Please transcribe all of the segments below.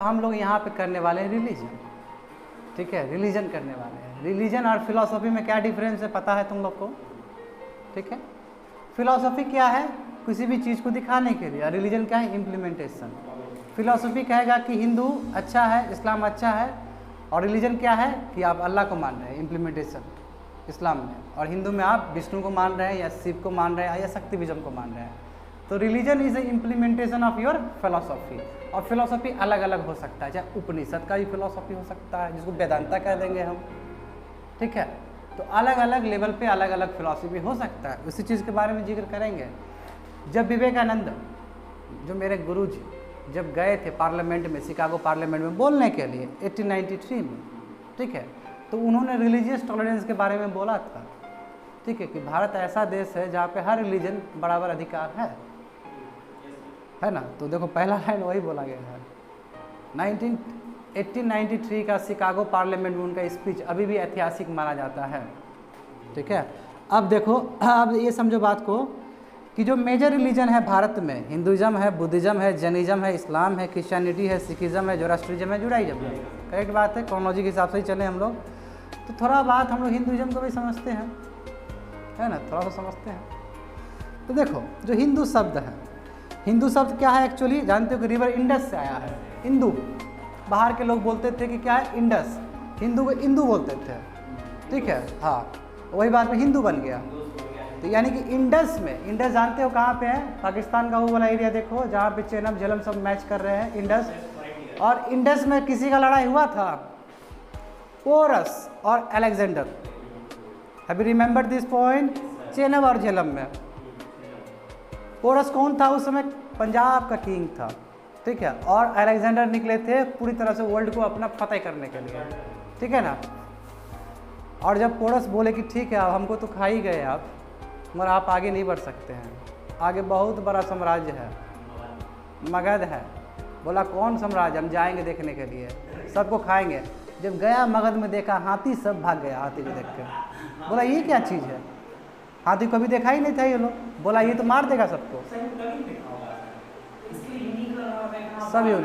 हम लोग यहाँ पे करने वाले हैं रिलीजन, ठीक है, रिलीजन करने वाले हैं। रिलीजन और फिलॉसफी में क्या डिफरेंस है पता है तुम लोग को, ठीक है। फिलॉसफी क्या है, किसी भी चीज़ को दिखाने के लिए, और रिलीजन क्या है, इम्प्लीमेंटेशन। फिलॉसफी कहेगा कि हिंदू अच्छा है, इस्लाम अच्छा है, और रिलीजन क्या है कि आप अल्लाह को मान रहे हैं, इम्प्लीमेंटेशन इस्लाम में, और हिंदू में आप विष्णु को मान रहे हैं या शिव को मान रहे हैं या शक्तिविज्म को मान रहे हैं। तो religion is a implementation of your philosophy. और फिलॉसफी अलग अलग हो सकता है, चाहे उपनिषद का भी फिलॉसफी हो सकता है जिसको वेदांता कह देंगे हम, ठीक है। तो अलग अलग लेवल पे अलग अलग फिलॉसफी हो सकता है। उसी चीज़ के बारे में जिक्र करेंगे। जब विवेकानंद, जो मेरे गुरु जी, जब गए थे पार्लियामेंट में, शिकागो पार्लियामेंट में बोलने के लिए 1893 में, ठीक है, तो उन्होंने रिलीजियस टॉलरेंस के बारे में बोला था, ठीक है, कि भारत ऐसा देश है जहाँ पे हर रिलीजन बराबर अधिकार है ना। तो देखो पहला लाइन वही बोला गया है। 1893 का शिकागो पार्लियामेंट में उनका स्पीच अभी भी ऐतिहासिक माना जाता है, ठीक है। अब देखो, अब ये समझो बात को कि जो मेजर रिलीजन है भारत में, हिंदुज़म है, बुद्धिज़्म है, जैनिज़्म है, इस्लाम है, क्रिश्चियनिटी है, सिखिज़म है, जोरास्ट्रिज्म है, जुडाइज़म है। करेक्ट बात है, क्रोनोलॉजी के हिसाब से ही चले हम लोग। तो थोड़ा बात हम लोग हिंदुज़म को भी समझते हैं, है ना, थोड़ा सा समझते हैं। तो देखो जो हिंदू शब्द है, हिंदू शब्द क्या है एक्चुअली, जानते हो कि रिवर इंडस से आया है। हिंदू, बाहर के लोग बोलते थे कि क्या है, इंडस, हिंदू को हिंदू बोलते थे, ठीक है, हाँ, वही बात में हिंदू बन गया। तो यानी कि इंडस में, इंडस जानते हो कहाँ पे है, पाकिस्तान का वो वाला एरिया देखो जहाँ पे चेनब झेलम सब मैच कर रहे हैं, इंडस। और इंडस में किसी का लड़ाई हुआ था, पोरस और Alexander. Have you remember this point, Chenab और झेलम में। पोरस कौन था उस समय, पंजाब का किंग था, ठीक है, और अलेक्जेंडर निकले थे पूरी तरह से वर्ल्ड को अपना फतेह करने के लिए, ठीक है ना। और जब पोरस बोले कि ठीक है, हमको तो खा ही गए आप, मगर आप आगे नहीं बढ़ सकते हैं, आगे बहुत बड़ा साम्राज्य है, मगध है। बोला कौन साम्राज्य, हम जाएंगे देखने के लिए, सबको खाएंगे। जब गया मगध में देखा हाथी, सब भाग गया हाथी को देख के। बोला ये क्या चीज़ है, हाथी कभी देखा ही नहीं था ये लोग। बोला ये तो मार देगा सबको, सब यूँ,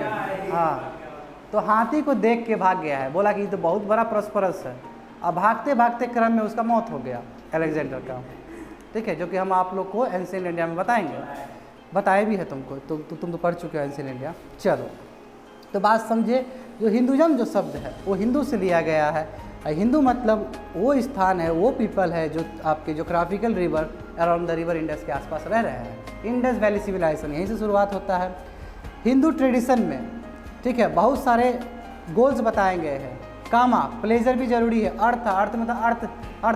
हाँ। तो हाथी को देख के भाग गया है। बोला कि ये तो बहुत बड़ा प्रस्परस है। अब भागते भागते क्रम में उसका मौत हो गया, अलेक्जेंडर का, ठीक है, जो कि हम आप लोग को एंशिएंट इंडिया में बताएंगे, बताए भी है तुमको, तुम तो पढ़ चुके हो एंशिएंट इंडिया। चलो तो बात समझे, जो हिंदुज़म जो शब्द है वो हिंदू से लिया गया है। हिंदू मतलब वो स्थान है, वो पीपल है जो आपके geographical river around the river Indus के आसपास रह रहे हैं। इंडस वैली सिविलाइजेशन यहीं से शुरुआत होता है। हिंदू ट्रेडिशन में, ठीक है, बहुत सारे गोल्स बताए गए हैं। कामा, प्लेजर भी जरूरी है। अर्थ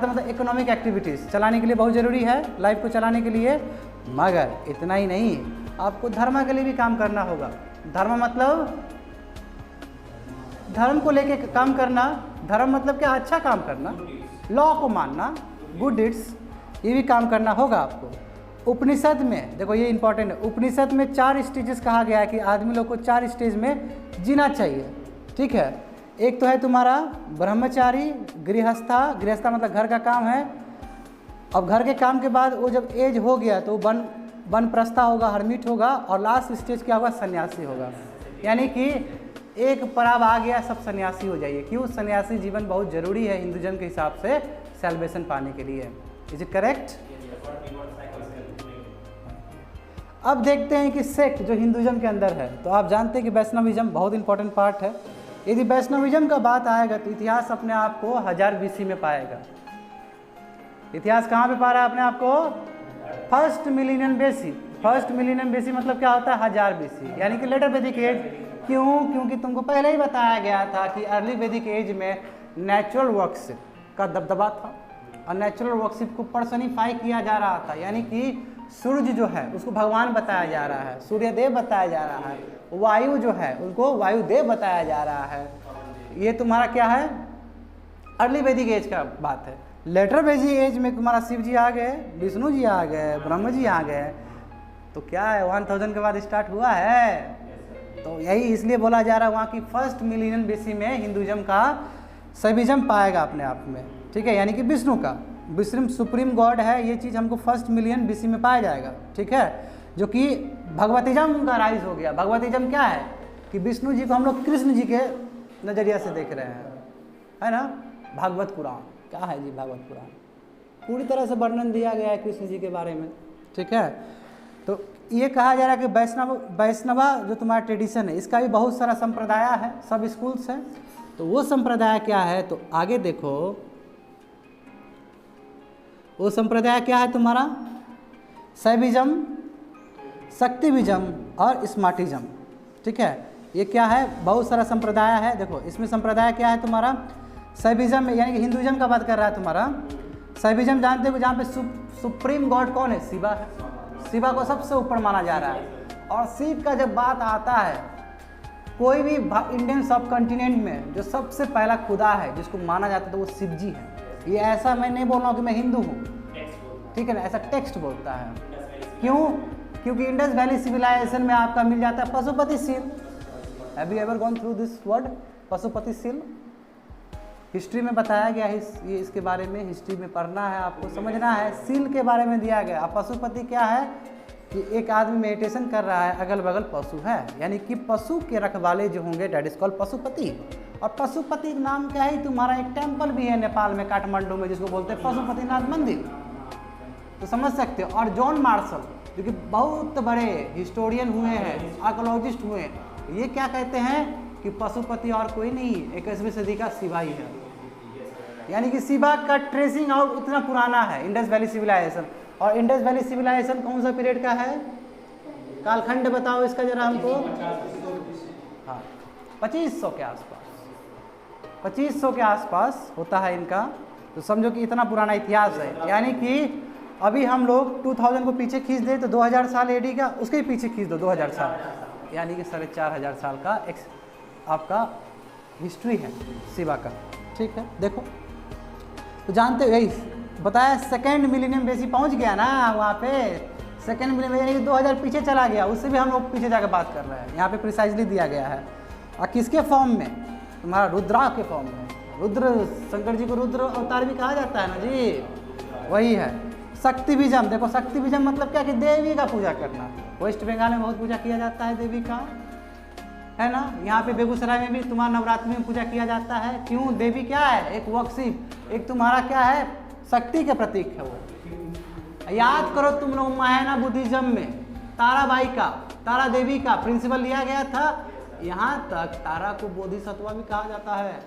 मतलब इकोनॉमिक एक्टिविटीज़ चलाने के लिए बहुत ज़रूरी है, लाइफ को चलाने के लिए। मगर इतना ही नहीं, आपको धर्म के लिए भी काम करना होगा। धर्म मतलब धर्म को लेके काम करना। धर्म मतलब क्या, अच्छा काम करना, लॉ को मानना, गुड डीड्स, ये भी काम करना होगा आपको। उपनिषद में देखो, ये इंपॉर्टेंट है, उपनिषद में 4 स्टेजेस कहा गया है कि आदमी लोग को 4 स्टेज में जीना चाहिए, ठीक है। एक तो है तुम्हारा ब्रह्मचारी, गृहस्था मतलब घर का काम है। अब घर के काम के बाद वो जब एज हो गया तो बनप्रस्था होगा, हरमिट होगा, और लास्ट स्टेज क्या होगा, सन्यासी होगा। यानी कि एक पड़ाव आ गया, सब सन्यासी हो जाइए। क्यों, सन्यासी जीवन बहुत ज़रूरी है हिंदुज़म के हिसाब से सैल्वेशन पाने के लिए। Is it correct. अब देखते हैं कि सेक्ट जो हिंदुज़म के अंदर है, तो आप जानते हैं कि वैष्णविज्म बहुत इंपॉर्टेंट पार्ट है। यदि वैष्णविज्म का बात आएगा तो इतिहास अपने आप को 1000 BC में पाएगा। इतिहास कहाँ पे पा रहा है अपने आप को, first millennium BC। First millennium BC मतलब क्या होता है, 1000 BC, यानी कि लेटर वैदिक एज। क्यों, क्योंकि तुमको पहले ही बताया गया था कि अर्ली वैदिक एज में नेचुरल वर्शिप का दबदबा था, और नेचुरल वर्शिप को पर्सनिफाई किया जा रहा था। यानी कि सूर्य जो है उसको भगवान बताया जा रहा है, सूर्यदेव बताया जा रहा है, वायु जो है उनको वायुदेव बताया जा रहा है। ये तुम्हारा क्या है, अर्ली वैदिक एज का बात है। लेटर वैदिक एज में तुम्हारा शिव जी आ गए, विष्णु जी आ गए, ब्रह्म जी आ गए। तो क्या है, 1000 के बाद स्टार्ट हुआ है। तो यही इसलिए बोला जा रहा है वहाँ की फर्स्ट मिलीनियम BC में हिंदुज़म का शैविज्म पाएगा अपने आप में, ठीक है। यानी कि विष्णु सुप्रीम गॉड है, ये चीज़ हमको फर्स्ट मिलियन BC में पाया जाएगा, ठीक है। जो कि भगवतिज्म का राइज हो गया। भगवतिज्म क्या है कि विष्णु जी को हम लोग कृष्ण जी के नज़रिया से देख रहे हैं, है ना। भागवत पुराण क्या है जी, भागवत पुराण पूरी तरह से वर्णन दिया गया है कृष्ण जी के बारे में, ठीक है। तो ये कहा जा रहा है कि वैष्णवा जो तुम्हारा ट्रेडिशन है, इसका भी बहुत सारा संप्रदाय है, सब स्कूल्स हैं। तो वो संप्रदाय क्या है, तो आगे देखो, वो संप्रदाय क्या है तुम्हारा, शैविज्म, शक्तिविज्म और स्मार्टिज्म, ठीक है। ये क्या है, बहुत सारा संप्रदाय है। देखो इसमें संप्रदाय क्या है तुम्हारा, शैविज्म यानी कि हिंदुइज्म का बात कर रहा है तुम्हारा। शैविज्म जानते हो, जहाँ पे सुप्रीम गॉड कौन है, शिवा है, शिवा को सबसे ऊपर माना जा रहा है। और शिव का जब बात आता है, कोई भी इंडियन सब कॉन्टिनेंट में जो सबसे पहला खुदा है जिसको माना जाता है तो वो शिव जी है। ये ऐसा मैं नहीं बोल रहा हूँ कि मैं हिंदू हूँ, ठीक है ना, ऐसा टेक्स्ट बोलता है। क्यों, क्योंकि इंडस वैली सिविलाइजेशन में आपका मिल जाता है Pashupati seal. Have you ever gone through this word Pashupati seal? History में बताया गया है, ये इसके बारे में हिस्ट्री में पढ़ना है, आपको समझना है। सील के बारे में दिया गया। अब पशुपति क्या है कि एक आदमी मेडिटेशन कर रहा है, अगल बगल पशु है, यानी कि पशु के रखवाले जो होंगे डैट इज कॉल्ड पशुपति। और पशुपति नाम क्या है तुम्हारा, एक टेम्पल भी है नेपाल में, काठमांडू में, जिसको बोलते हैं पशुपतिनाथ मंदिर, तो समझ सकते हो। और जॉन मार्शल जो कि बहुत बड़े हिस्टोरियन हुए हैं, आर्कोलॉजिस्ट हुए हैं, ये क्या कहते हैं कि पशुपति और कोई नहीं, 21वीं सदी का शिवा ही है। यानी कि शिवा का ट्रेसिंग आउट उतना पुराना है इंडस वैली सिविलाइजेशन। और इंडस वैली सिविलाइजेशन कौन सा पीरियड का है, कालखंड बताओ इसका जरा हमको। हाँ 2500 के आसपास, 2500 के आसपास होता है इनका। तो समझो कि इतना पुराना इतिहास है। यानी कि अभी हम लोग 2000 को पीछे खींच दें तो 2000 साल एडी का, उसके भी पीछे खींच दो 2000 साल, यानी कि 4500 साल का एक आपका हिस्ट्री है शिवा का, ठीक है। देखो तो जानते हो, यही बताया सेकेंड मिलेनियम बेसी पहुंच गया ना वहाँ पे, सेकेंड मिलेनियम यानी कि 2000 पीछे चला गया, उससे भी हम लोग पीछे जाकर बात कर रहे हैं। यहाँ पे प्रिसाइजली दिया गया है। और किसके फॉर्म में, तुम्हारा रुद्रा के फॉर्म में। रुद्र, शंकर जी को रुद्र अवतार भी कहा जाता है ना जी, वही है। शक्तिविज्म, देखो शक्तिविज्म मतलब क्या कि देवी का पूजा करना। वेस्ट बंगाल में बहुत पूजा किया जाता है देवी का, है ना। यहाँ पे बेगूसराय में भी तुम्हारा नवरात्रि में पूजा किया जाता है। क्यों, देवी क्या है, एक वर्कशिप, एक तुम्हारा क्या है, शक्ति के प्रतीक है वो। याद करो तुम लोग महायाना बुद्धिज्म में ताराबाई का, तारा देवी का प्रिंसिपल लिया गया था। यहाँ तक तारा को बोधिसत्वा भी कहा जाता है,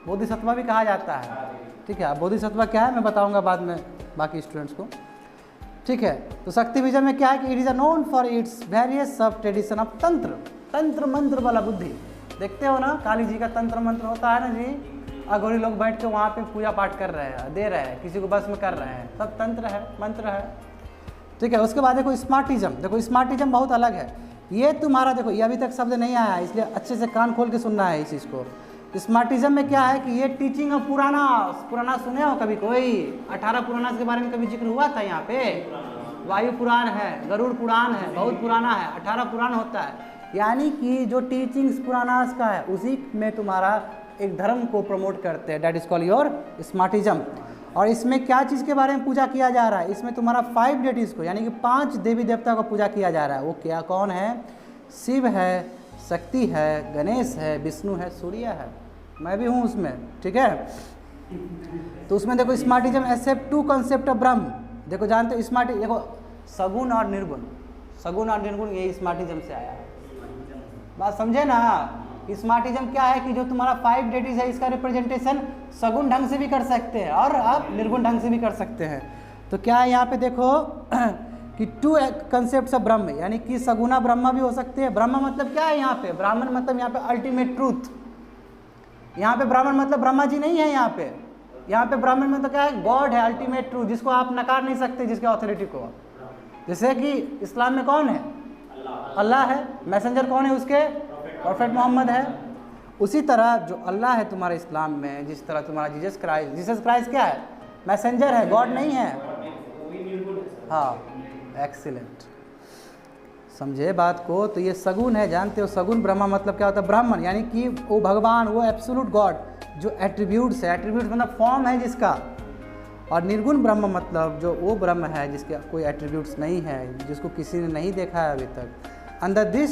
बोधिसत्वा भी कहा जाता है, ठीक है। बोधिसत्वा क्या है मैं बताऊंगा बाद में बाकी स्टूडेंट्स को, ठीक है। तो शक्तिविज्म में क्या है कि it is known for its various सब ट्रेडिशन ऑफ तंत्र, तंत्र मंत्र वाला बुद्धि। देखते हो ना काली जी का तंत्र मंत्र होता है ना जी, अघोरी लोग बैठ के वहाँ पे पूजा पाठ कर रहे हैं, दे रहे हैं, किसी को बस में कर रहे हैं, सब तंत्र है, मंत्र है, ठीक है। उसके बाद देखो स्मार्टिज्म, देखो स्मार्टिज्म बहुत अलग है। ये तुम्हारा देखो, ये अभी तक शब्द नहीं आया है, इसलिए अच्छे से कान खोल के सुनना है इस चीज़ को। स्मार्टिज्म में क्या है कि ये टीचिंग ऑफ पुराना सुने हो कभी कोई, 18 पुराना के बारे में कभी जिक्र हुआ था यहाँ पे। वायु पुराण है, गरुड़ पुराण है, बहुत पुराना है, 18 पुराण होता है। यानी कि जो टीचिंग्स पुरानास का है उसी में तुम्हारा एक धर्म को प्रमोट करते हैं, डैट इज कॉल्ड योर स्मार्टिज्म। और इसमें क्या चीज़ के बारे में पूजा किया जा रहा है, इसमें तुम्हारा 5 डेटीज़ को यानी कि 5 देवी देवता को पूजा किया जा रहा है। वो क्या, कौन है, शिव है, शक्ति है, गणेश है, विष्णु है, सूर्य है, मैं भी हूँ उसमें, ठीक है। तो उसमें देखो स्मार्टिज्म एक्सेप्ट 2 कॉन्सेप्ट ऑफ ब्रह्म। देखो जानते हो स्मार्ट, देखो सगुण और निर्गुण, सगुण और निर्गुण ये स्मार्टिज्म से आया है, बात समझे ना। स्मार्टिज्म क्या है कि जो तुम्हारा 5 डेटीज है इसका रिप्रेजेंटेशन सगुण ढंग से भी कर सकते हैं और आप निर्गुण ढंग से भी कर सकते हैं। तो क्या है यहाँ पे देखो कि 2 कंसेप्ट ऑफ ब्रह्म, यानी कि सगुना ब्रह्म भी हो सकते हैं। ब्रह्म मतलब क्या है यहाँ पे, ब्राह्मण मतलब यहाँ पे अल्टीमेट ट्रूथ। यहाँ पे ब्राह्मण मतलब ब्रह्मा जी नहीं है, यहाँ पे ब्राह्मण मतलब क्या है, गॉड है, अल्टीमेट ट्रूथ, जिसको आप नकार नहीं सकते, जिसके अथॉरिटी को। जैसे कि इस्लाम में कौन है, अल्लाह है, मैसेंजर कौन है उसके, प्रॉफेट मोहम्मद है। उसी तरह जो अल्लाह है तुम्हारे इस्लाम में, जिस तरह तुम्हारा जीसस क्राइस्ट क्या है, मैसेंजर है, गॉड नहीं है। हाँ एक्सीलेंट, समझे बात को। तो ये सगुन है, जानते हो सगुन ब्रह्मा मतलब क्या होता है, ब्राह्मण, यानी कि वो भगवान, वो एब्सोल्यूट गॉड जो एट्रीब्यूट्स है, एट्रीब्यूट्स मतलब फॉर्म है जिसका। और निर्गुण ब्रह्म मतलब जो वो ब्रह्म है जिसके कोई एट्रीब्यूट्स नहीं है, जिसको किसी ने नहीं देखा है अभी तक, अंडर दिस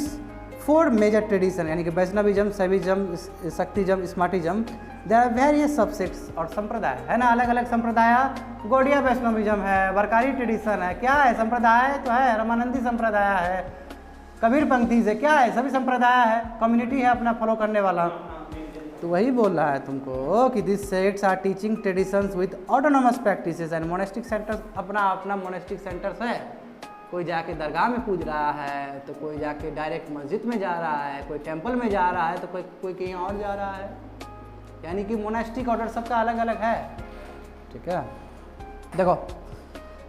4 मेजर ट्रेडिशन, यानी कि Vaishnavism, Shaivism, Shaktism, Smartism, there are various subsects और संप्रदाय है ना, अलग अलग संप्रदाय। गौड़िया वैष्णविज्म है, बरकारी ट्रेडिशन है, क्या है संप्रदाय तो है, रामानंदी संप्रदाय है, कबीर पंक्ति से क्या है, सभी संप्रदाय है, कम्युनिटी है अपना फॉलो करने वाला। तो वही बोल रहा है तुमको कि this sects are teaching traditions with autonomous practices and monastic centres, अपना अपना मोनेस्टिक सेंटर्स है। कोई जाके दरगाह में पूज रहा है, तो कोई जाके डायरेक्ट मस्जिद में जा रहा है, कोई टेंपल में जा रहा है, तो कोई कहीं और जा रहा है, यानी कि मोनेस्टिक ऑर्डर सबका अलग अलग है। ठीक है, देखो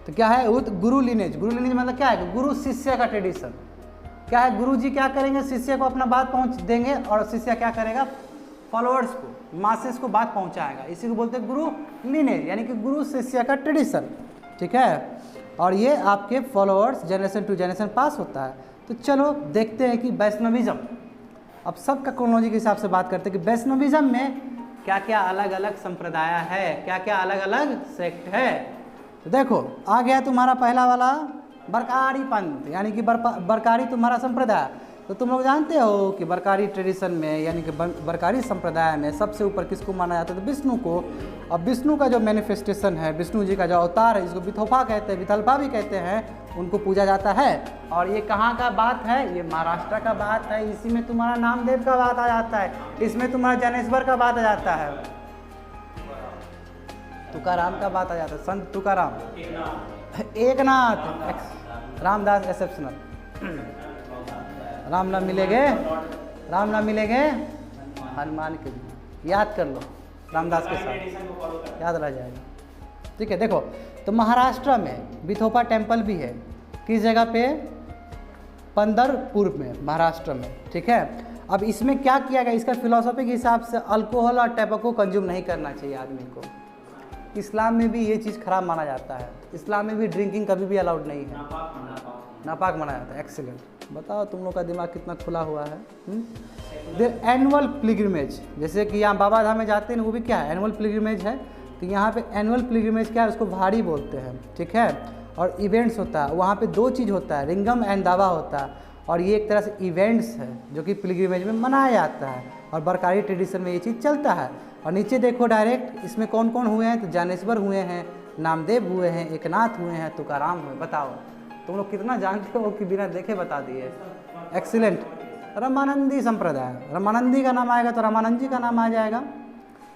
तो क्या है गुरु लिनेज। गुरु लिनेज मतलब क्या है, गुरु शिष्य का ट्रेडिशन। क्या है, गुरु जी क्या करेंगे, शिष्य को अपना बात पहुंच देंगे और शिष्य क्या करेगा, फॉलोअर्स को, मासेस को बात पहुंचाएगा। इसी को बोलते हैं गुरु लिनेज, यानी कि गुरु शिष्य का ट्रेडिशन। ठीक है, और ये आपके followers generation to generation pass होता है। तो चलो देखते हैं कि वैष्णविज्म, अब सबका क्रोनोलॉजी के हिसाब से बात करते हैं कि वैष्णविज्म में क्या क्या अलग अलग संप्रदाय है, क्या क्या अलग अलग सेक्ट है। तो देखो आ गया तुम्हारा पहला वाला बरकारी पंथ, यानी कि बरकारी तुम्हारा संप्रदाय। तो तुम लोग जानते हो कि बरकारी ट्रेडिशन में, यानी कि बरकारी संप्रदाय में सबसे ऊपर किसको माना जाता है, तो विष्णु को। अब विष्णु का जो मैनिफेस्टेशन है, विष्णु जी का जो अवतार है, इसको विथोफा कहते हैं, विथल्पा भी कहते हैं, उनको पूजा जाता है। और ये कहाँ का बात है, ये महाराष्ट्र का बात है। इसी में तुम्हारा नामदेव का बात आ जाता है, इसमें तुम्हारा जनेश्वर का बात आ जाता है, तुकाराम का बात आ जाता है, संत तुकाराम, एकनाथ, रामदास एक्सेप्शनल, राम नाम मिलेंगे, राम नाम मिलेंगे हनुमान के भी, याद कर लो रामदास के साथ, याद रह जाएगा। ठीक है, देखो तो महाराष्ट्र में विथोपा टेम्पल भी है, किस जगह पे, पंढरपुर में, महाराष्ट्र में। ठीक है, अब इसमें क्या किया गया, इसका फिलॉसफी के हिसाब से अल्कोहल और टैबको कंज्यूम नहीं करना चाहिए आदमी को। इस्लाम में भी ये चीज़ खराब माना जाता है, इस्लाम में भी ड्रिंकिंग कभी भी अलाउड नहीं है, नापाक माना जाता है। एक्सीलेंट, बताओ तुम लोग का दिमाग कितना खुला हुआ है। देयर एनुअल पिलग्रिमेज, जैसे कि यहाँ बाबा धाम में जाते हैं, वो भी क्या है, एनुअल पिलग्रिमेज है। तो यहाँ पे एनुअल पिलग्रिमेज क्या है, उसको भारी बोलते हैं। ठीक है, और इवेंट्स होता है वहाँ पे, 2 चीज़ होता है, रिंगम एंड दावा होता है, और ये एक तरह से इवेंट्स है जो कि पिलग्रिमेज में मनाया जाता है, और बरकारी ट्रेडिशन में ये चीज़ चलता है। और नीचे देखो डायरेक्ट इसमें कौन कौन हुए हैं, तो ज्ञानेश्वर हुए हैं, नामदेव हुए हैं, एकनाथ हुए हैं, तुकाराम हुए। बताओ तुम लोग कितना जानते हो कि बिना देखे बता दिए। एक्सीलेंट, रामानंदी संप्रदाय, रामानंदी का नाम आएगा तो रामानंद जी का नाम आ जाएगा।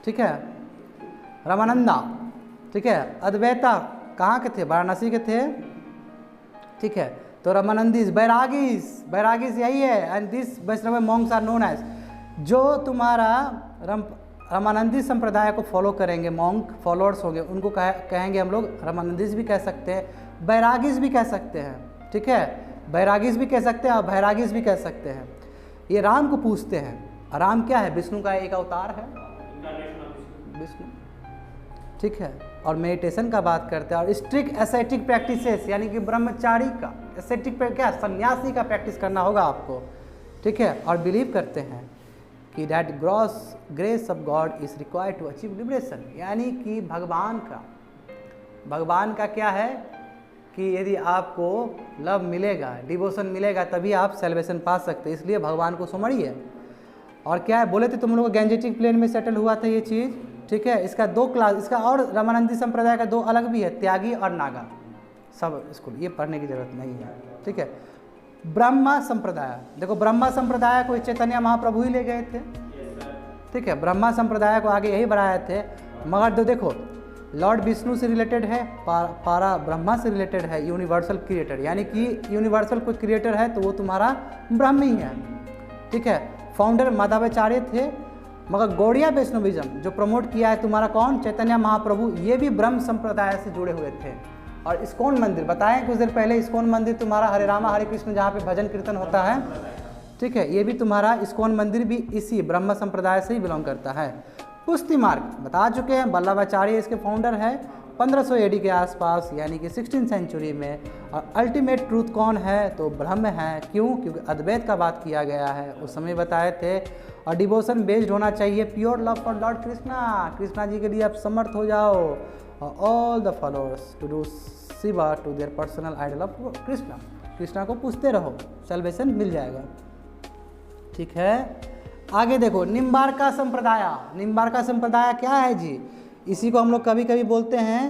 ठीक है, रामानंदा। ठीक है, अद्वैता कहाँ के थे, वाराणसी के थे। ठीक है, तो रामानंदीज, बैरागीज यही है। And this Vaishnava monks are known as, जो तुम्हारा रामानंदी संप्रदाय को फॉलो करेंगे, मॉन्क फॉलोअर्स होंगे, उनको कहेंगे हम लोग रामानंदीज भी कह सकते हैं, बैरागीज भी कह सकते हैं। ठीक है, बैरागीज भी कह सकते हैं और बैरागीज भी कह सकते हैं। ये राम को पूछते हैं, राम क्या है, विष्णु का एक अवतार है, विष्णु। ठीक है, और मेडिटेशन का बात करते हैं, और स्ट्रिक्ट एसेटिक प्रैक्टिसेस, यानी कि ब्रह्मचारी का एसेटिक क्या, सन्यासी का प्रैक्टिस करना होगा आपको। ठीक है, और बिलीव करते हैं कि that gross grace of God is required to achieve liberation, यानी कि भगवान का क्या है कि यदि आपको लव मिलेगा, डिवोशन मिलेगा, तभी आप सेल्वेशन पा सकते हैं। इसलिए भगवान को समझिए। और क्या है, बोले थे तुम लोग गैंजेटिक प्लेन में सेटल हुआ था ये चीज़। ठीक है, इसका 2 क्लास, इसका और रामानंदी संप्रदाय का 2 अलग भी है, त्यागी और नागा, सब स्कूल, ये पढ़ने की जरूरत नहीं है। ठीक है, ब्रह्मा संप्रदाय, देखो ब्रह्मा संप्रदाय को चैतन्य महाप्रभु ही ले गए थे। ठीक है, ब्रह्मा संप्रदाय को आगे यही बढ़ाए थे, मगर देखो लॉर्ड विष्णु से रिलेटेड है, पारा ब्रह्मा से रिलेटेड है, यूनिवर्सल क्रिएटर, यानी कि यूनिवर्सल कोई क्रिएटर है तो वो तुम्हारा ब्रह्म ही है। ठीक है, फाउंडर माधवाचार्य थे, मगर गौड़िया वैष्णविज्म जो प्रमोट किया है तुम्हारा कौन, चैतन्य महाप्रभु, ये भी ब्रह्म संप्रदाय से जुड़े हुए थे। और इस्कॉन मंदिर बताएं कुछ देर पहले, इस्कॉन मंदिर तुम्हारा हरे रामा हरे कृष्ण जहाँ पे भजन कीर्तन होता है। ठीक है, ये भी तुम्हारा इस्कॉन मंदिर भी इसी ब्रह्म संप्रदाय से ही बिलोंग करता है। पुष्टि मार्ग बता चुके हैं, वल्लभाचार्य इसके फाउंडर है, 1500 AD के आसपास, यानी कि 16वीं सेंचुरी में। और अल्टीमेट ट्रूथ कौन है, तो ब्रह्म है। क्यों, क्योंकि अद्वैत का बात किया गया है, उस समय बताए थे। और डिवोशन बेस्ड होना चाहिए, pure love for lord Krishna ji के लिए आप समर्थ हो जाओ। और all the followers to do Shiva to their personal idol of Krishna. Krishna को पूछते रहो, सैल्वेशन मिल जाएगा। ठीक है, आगे देखो निम्बार्का संप्रदाय। निम्बार्का संप्रदाय क्या है जी? इसी को हम लोग कभी कभी बोलते हैं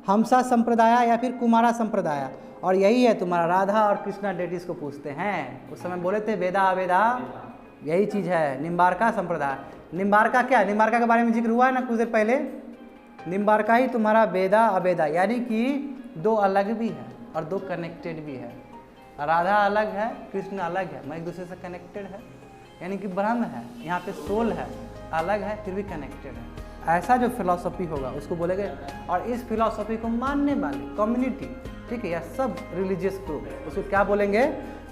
हमसा संप्रदाय या फिर कुमारा संप्रदाय, और यही है तुम्हारा राधा और कृष्णा डेटिस को पूछते हैं। उस समय बोले थे वेदा अवेदा, यही चीज़ है निम्बार्का संप्रदाय। निम्बार्का क्या? निम्बार्का के बारे में जिक्र हुआ है ना कुछ देर पहले। निम्बार्का ही तुम्हारा वेदा अवेदा, यानी कि दो अलग भी है और दो कनेक्टेड भी है। राधा अलग है, कृष्ण अलग है, मैं एक दूसरे से कनेक्टेड है, यानी कि ब्रह्म है, यहाँ पे सोल है, अलग है फिर भी कनेक्टेड है। ऐसा जो फिलॉसफी होगा उसको बोलेंगे। और इस फिलॉसफी को मानने वाली कम्युनिटी, ठीक है, या सब रिलीजियस ग्रुप, उसको क्या बोलेंगे?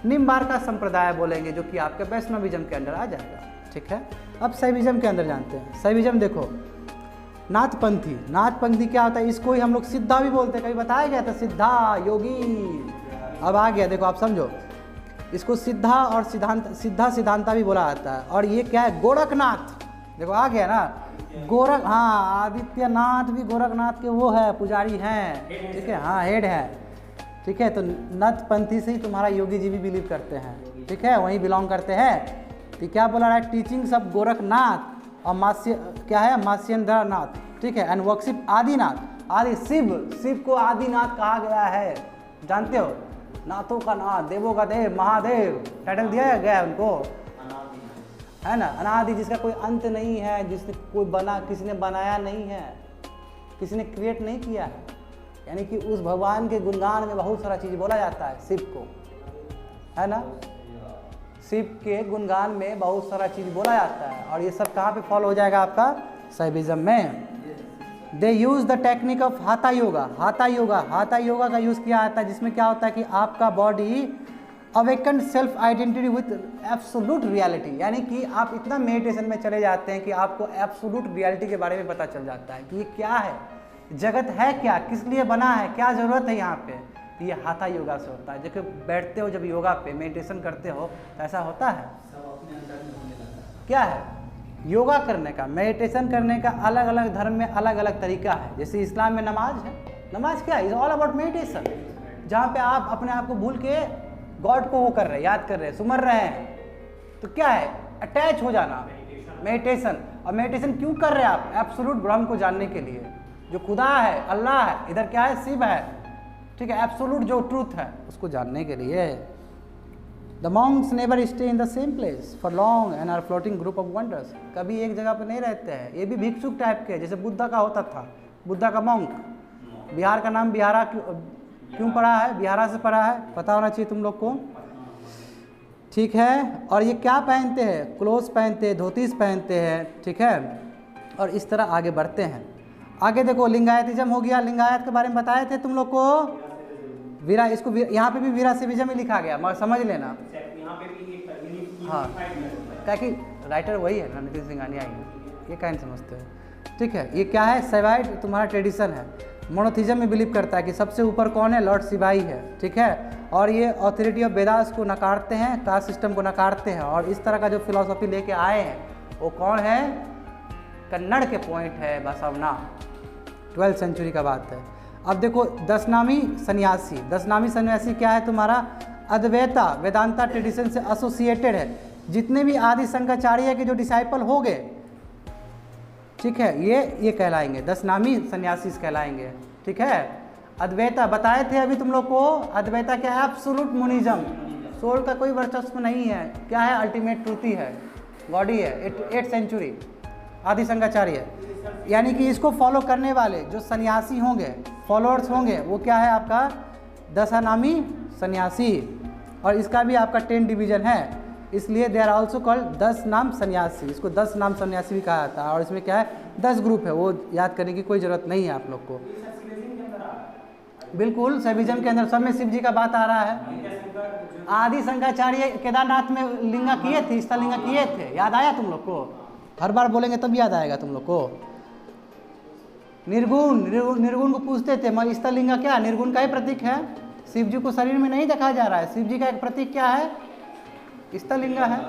निम्बार्का संप्रदाय बोलेंगे, जो कि आपके वैष्णविज्म के अंदर आ जाएगा। ठीक है, अब शैविज्म के अंदर जानते हैं। शैविज्म देखो नाथपंथी। नाथपंथी क्या होता है? इसको ही हम लोग सिद्धा भी बोलते हैं, कभी बताया गया था सिद्धा योगी। अब आ गया, देखो आप समझो, इसको सिद्धा और सिद्धा सिद्धांता भी बोला जाता है। और ये क्या है? गोरखनाथ। देखो आ गया ना, गोरख, हाँ आदित्यनाथ भी गोरखनाथ के वो है, पुजारी हैं। ठीक है, हाँ हेड है। ठीक है, तो नाथपंथी से ही तुम्हारा योगी जी भी बिलीव करते हैं। ठीक है, वहीं बिलोंग करते हैं। तो क्या बोला रहा है? टीचिंग्स ऑफ गोरखनाथ और मास्य क्या है? मास्येंद्र नाथ। ठीक है, एंड वर्शिप आदिनाथ। आदि शिव को आदिनाथ कहा गया है, जानते हो? नाथों का नाथ, देवों का देव, महादेव टाइटल दिया गया है उनको, है ना। अनादि, जिसका कोई अंत नहीं है, जिसने किसी ने बनाया नहीं है, किसी ने क्रिएट नहीं किया है, यानी कि उस भगवान के गुणगान में बहुत सारा चीज़ बोला जाता है शिव को, है ना। शिव के गुणगान में बहुत सारा चीज़ बोला जाता है। और ये सब कहाँ पे फॉलो हो जाएगा आपका? शैविज्म में। दे यूज़ द टेक्निक ऑफ हाथा योगा। हाथा योगा का यूज़ किया जाता है, जिसमें क्या होता है कि आपका body awaken self identity with absolute reality, यानी कि आप इतना मेडिटेशन में चले जाते हैं कि आपको एब्सोल्यूट रियलिटी के बारे में पता चल जाता है कि ये क्या है, जगत है क्या, किस लिए बना है, क्या ज़रूरत है यहाँ पे। तो ये हाथा योगा से होता है। जब बैठते हो, जब योगा पे मेडिटेशन करते हो तो ऐसा होता है। क्या है? योगा करने का, मेडिटेशन करने का अलग अलग धर्म में अलग अलग तरीका है। जैसे इस्लाम में नमाज है। नमाज क्या है? इज ऑल अबाउट मेडिटेशन, जहाँ पे आप अपने आप को भूल के गॉड को वो कर रहे हैं, याद कर रहे हैं, सुमर रहे हैं। तो क्या है? अटैच हो जाना, मेडिटेशन। और मेडिटेशन क्यों कर रहे हैं आप? एब्सोल्यूट ब्रह्म को जानने के लिए, जो खुदा है, अल्लाह है, इधर क्या है? शिव है। ठीक है, एब्सोल्यूट जो ट्रूथ है उसको जानने के लिए। The monks never stay in the same place for long and are floating group of wonders. कभी एक जगह पर नहीं रहते हैं। ये भी भिक्षुक टाइप के, जैसे बुद्धा का होता था, बुद्धा का मॉन्क। बिहार का नाम बिहारा क्यों पड़ा है? बिहारा से पड़ा है, पता होना चाहिए तुम लोग को। ठीक है, और ये क्या पहनते हैं? क्लोथ्स पहनते हैं, धोतीस पहनते हैं। ठीक है, और इस तरह आगे बढ़ते हैं। आगे देखो लिंगायतिज्म हो गया। लिंगायत के बारे में बताए थे तुम लोग को। वीरा, इसको यहाँ पे भी वीरा शैविज्म ही लिखा गया, मगर समझ लेना। हाँ, क्या कि राइटर वही है ना, नितिन सिंघानिया ही, ये क्या नहीं समझते हो। ठीक है, ये क्या है? शैवाइट तुम्हारा ट्रेडिशन है। मोनोथिज्म में बिलीव करता है कि सबसे ऊपर कौन है? लॉर्ड शिवाई है। ठीक है, और ये ऑथोरिटी ऑफ वेदास को नकारते हैं, कास्ट सिस्टम को नकारते हैं। और इस तरह का जो फिलॉसफी लेके आए हैं वो कौन है? कन्नड़ के पॉइंट है बसवना, 12वीं सेंचुरी का बात है। अब देखो दशनामी सन्यासी। दशनामी सन्यासी क्या है? तुम्हारा अद्वैता वेदांता ट्रेडिशन से एसोसिएटेड है। जितने भी आदि शंकराचार्य के जो डिसाइपल हो गए, ठीक है, ये कहलाएंगे दशनामी सन्यासी कहलाएंगे। ठीक है, अद्वैता बताए थे अभी तुम लोग को। अद्वैता क्या है? एब्सोल्यूट मोनिज्म, सोल का कोई वर्चस्व नहीं है। क्या है? अल्टीमेट ट्रूथ ही है, गॉड ही है। 8th सेंचुरी आदि शंकराचार्य, यानी कि इसको फॉलो करने वाले जो सन्यासी होंगे, फॉलोअर्स होंगे, वो क्या है आपका? दशनामी सन्यासी। और इसका भी आपका 10 डिवीजन है, इसलिए दे आर ऑल्सो कॉल्ड 10 नाम सन्यासी। इसको 10 नाम सन्यासी भी कहा जाता है। और इसमें क्या है? 10 ग्रुप है, वो याद करने की कोई ज़रूरत नहीं है आप लोग को। बिल्कुल, शैविज्म के अंदर सब में शिव जी का बात आ रहा है। आदि शंकराचार्य केदारनाथ में लिंगा किए थे, स्थलिंगा किए थे, याद आया तुम लोग को? हर बार बोलेंगे तब याद आएगा तुम लोग को। निर्गुण को पूछते थे, मगर स्थलिंगा क्या? निर्गुण का ही प्रतीक है। शिव जी को शरीर में नहीं देखा जा रहा है, शिव जी का एक प्रतीक क्या है? स्थलिंगा है।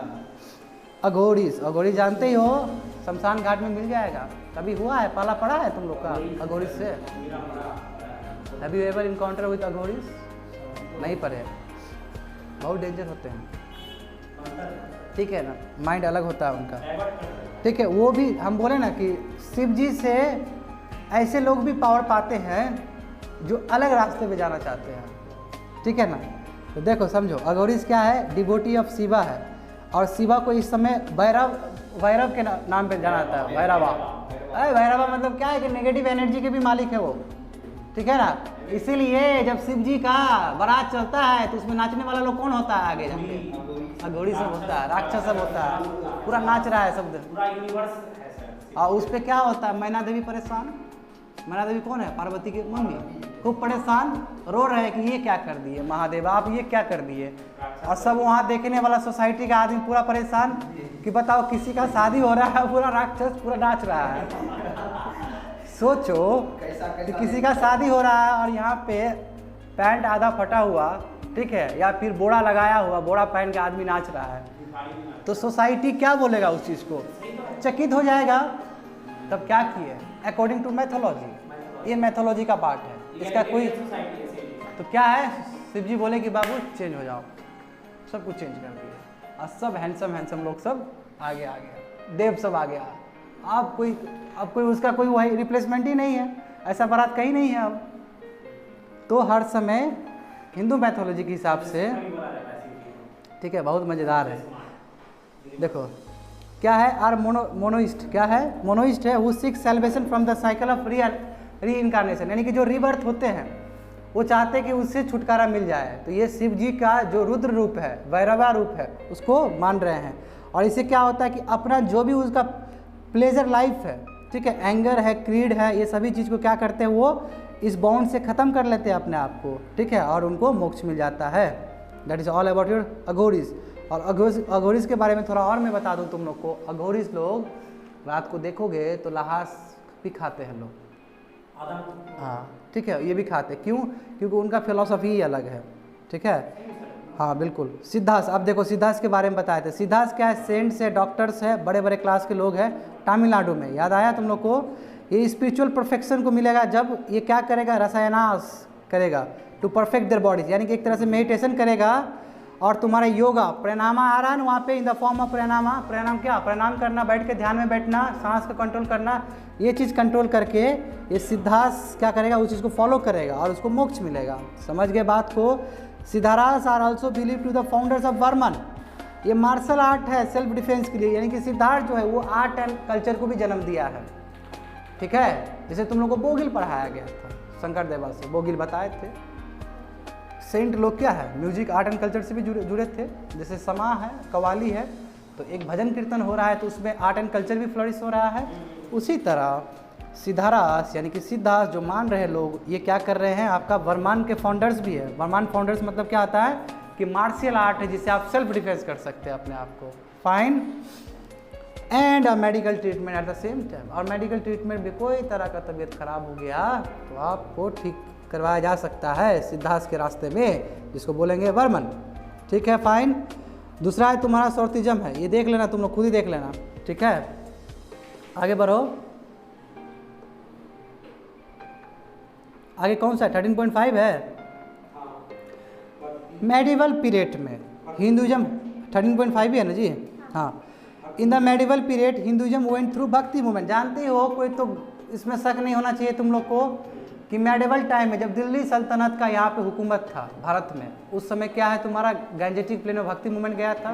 अघोरी जानते ही हो, शमशान घाट में मिल जाएगा। कभी हुआ है? पाला पड़ा है तुम लोग का अघोरी से? Have you ever encounter with Aghoris? नहीं पड़े। बहुत डेंजर होते हैं, ठीक है ना, माइंड अलग होता है उनका, ठीक है। वो भी हम बोले ना कि शिव जी से ऐसे लोग भी पावर पाते हैं जो अलग रास्ते पे जाना चाहते हैं, ठीक है ना। तो देखो समझो, अघोरिस क्या है, डिवोटी ऑफ शिवा है, और शिवा को इस समय भैरव के नाम पे जाना जाता है, भैरवा। अरे भैरवा मतलब क्या है कि नेगेटिव एनर्जी के भी मालिक है वो, ठीक है ना। इसीलिए जब शिव जी का बारात चलता है तो उसमें नाचने वाला लोग कौन होता है आगे जाके, अघोरी सब होता है, राक्षस सब होता है, पूरा नाच रहा है सब। और उस पर क्या होता है, मैना देवी परेशान, मैना देवी कौन है, पार्वती की मम्मी, खूब परेशान रो रहे हैं कि ये क्या कर दिए महादेव, आप ये क्या कर दिए। और सब वहाँ देखने वाला सोसाइटी का आदमी पूरा परेशान कि बताओ किसी का शादी हो रहा है, पूरा राक्षस पूरा नाच रहा है। सोचो कि किसी का शादी हो रहा है और यहाँ पे पैंट आधा फटा हुआ, ठीक है, या फिर बोड़ा लगाया हुआ, बोड़ा पहन के आदमी नाच रहा है, तो सोसाइटी क्या बोलेगा उस चीज़ को, चकित हो जाएगा। तब क्या किए, अकॉर्डिंग टू मैथोलॉजी, ये मैथोलॉजी का पार्ट है इसका कोई, तो क्या है, शिव जी बोले कि बाबू चेंज हो जाओ, सब कुछ चेंज कर दिया, और सब हैंडसम लोग सब आगे आ गया, देव सब आ गया। अब कोई उसका कोई वही रिप्लेसमेंट ही नहीं है, ऐसा बारात कहीं नहीं है अब। तो हर समय हिंदू मैथोलॉजी के हिसाब से, ठीक है, बहुत मज़ेदार है। देखो क्या है, आर मोनोइस्ट, क्या है, मोनोइस्ट है, वो seek salvation from the cycle of री इनकारनेशन, यानी कि जो रीबर्थ होते हैं वो चाहते हैं कि उससे छुटकारा मिल जाए। तो ये शिव जी का जो रुद्र रूप है, भैरवा रूप है, उसको मान रहे हैं। और इससे क्या होता है कि अपना जो भी उसका प्लेजर लाइफ है, ठीक है, एंगर है, क्रीड है, ये सभी चीज़ को क्या करते हैं, वो इस बाउंड से ख़त्म कर लेते हैं अपने आप को, ठीक है, और उनको मोक्ष मिल जाता है। That is all about your Aghoris. और अघोरिस के बारे में थोड़ा और मैं बता दूं तुम लोग को, अघोरिस लोग रात को देखोगे तो लहास भी खाते हैं लोग, हाँ, ठीक है, ये भी खाते, क्यों, क्योंकि उनका फिलॉसफी ही अलग है, ठीक है। हाँ बिल्कुल। सिद्धास, अब देखो सिद्धास के बारे में बताए थे, सिद्धास क्या है, सेंट्स है, डॉक्टर्स है, बड़े बड़े क्लास के लोग हैं तमिलनाडु में, याद आया तुम लोग को। ये स्पिरिचुअल परफेक्शन को मिलेगा जब ये क्या करेगा, रसायनाश करेगा टू परफेक्ट देयर बॉडीज, यानी कि एक तरह से मेडिटेशन करेगा। और तुम्हारा योगा प्राणायामा आ रहा है ना वहाँ पे, in the form of pranayama, प्राणायाम क्या, प्रणाम करना, बैठ के ध्यान में बैठना, सांस को कंट्रोल करना, ये चीज़ कंट्रोल करके ये सिद्धास क्या करेगा, उस चीज़ को फॉलो करेगा और उसको मोक्ष मिलेगा। समझ गए बात को। Siddhars are also believe to the founders of Varmam, ये मार्शल आर्ट है सेल्फ डिफेंस के लिए, यानी कि सिद्धार्थ जो है वो आर्ट एंड कल्चर को भी जन्म दिया है, ठीक है। जैसे तुम लोग को बोगिल पढ़ाया गया था शंकर देवा से, बोगिल बताए थे। सेंट लोग क्या है, म्यूजिक आर्ट एंड कल्चर से भी जुड़े थे, जैसे समा है, कवाली है, तो एक भजन कीर्तन हो रहा है तो उसमें आर्ट एंड कल्चर भी फ्लरिश हो रहा है। उसी तरह सिद्धारास यानी कि सिद्धास जो मान रहे लोग, ये क्या कर रहे हैं, आपका वर्मान के फाउंडर्स भी है। वर्मान फाउंडर्स मतलब क्या आता है कि मार्शियल आर्ट है जिससे आप सेल्फ डिफेंस कर सकते हैं अपने आप को, fine. And medical treatment at the same time, और मेडिकल ट्रीटमेंट भी, कोई तरह का तबीयत खराब हो गया तो आपको ठीक करवाया जा सकता है सिद्धास के रास्ते में, जिसको बोलेंगे वर्मन, ठीक है, फाइन। दूसरा है तुम्हारा सौर्तिज्म है, ये देख लेना तुम लोग, खुद ही देख लेना, ठीक है। आगे बढ़ो, आगे कौन सा है, 13.5 है। मेडिवल पीरियड में हिंदुज़म 13.5 ही है ना जी, हाँ। In the medieval period Hinduism went through भक्ति मूवमेंट, जानते हो, कोई तो इसमें शक नहीं होना चाहिए तुम लोग को कि मेडिवल टाइम में जब दिल्ली सल्तनत का यहाँ पे हुकूमत था भारत में, उस समय क्या है तुम्हारा गैंजेटिक प्लेन में भक्ति मूवमेंट गया था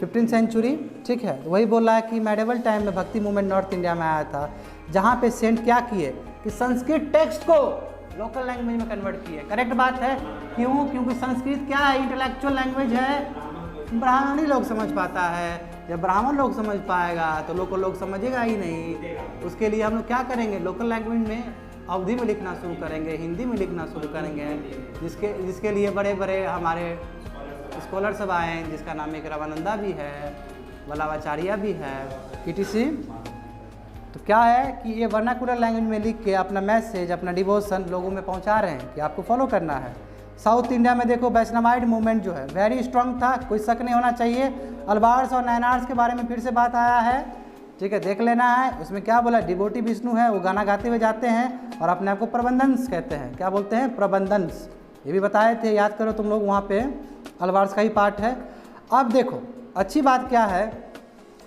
15th सेंचुरी, ठीक है। वही बोल रहा है कि मेडिवल टाइम में भक्ति मूवमेंट नॉर्थ इंडिया में आया था, जहाँ पे सेंट क्या किए कि संस्कृत टेक्स्ट को लोकल लैंग्वेज में कन्वर्ट किए। करेक्ट बात है, क्यों, क्योंकि संस्कृत क्या है, इंटेलेक्चुअल लैंग्वेज है, ब्राह्मणी लोग समझ पाता है। जब ब्राह्मण लोग समझ पाएगा तो लोकल लोग समझेगा ही नहीं। उसके लिए हम लोग क्या करेंगे, लोकल लैंग्वेज में अवधी में लिखना शुरू करेंगे, हिंदी में लिखना शुरू करेंगे, जिसके लिए बड़े बड़े हमारे स्कॉलर सब आए हैं, जिसका नाम एक रामानंदा भी है, वल्लभाचार्य भी है, etc। तो क्या है कि ये वर्नाकुलर लैंग्वेज में लिख के अपना मैसेज, अपना डिवोशन लोगों में पहुंचा रहे हैं कि आपको फॉलो करना है। साउथ इंडिया में देखो वैष्णवाइड मूवमेंट जो है वेरी स्ट्रांग था, कोई शक नहीं होना चाहिए। अल्बार्स और नैनार्स के बारे में फिर से बात आया है, ठीक है, देख लेना है। उसमें क्या बोला, डिवोटी विष्णु है, वो गाना गाते हुए जाते हैं और अपने आप को प्रबंधन्स कहते हैं। क्या बोलते हैं, प्रबंधन्स, ये भी बताए थे, याद करो तुम लोग वहाँ पे अल्बार्स का ही पार्ट है। अब देखो अच्छी बात क्या है,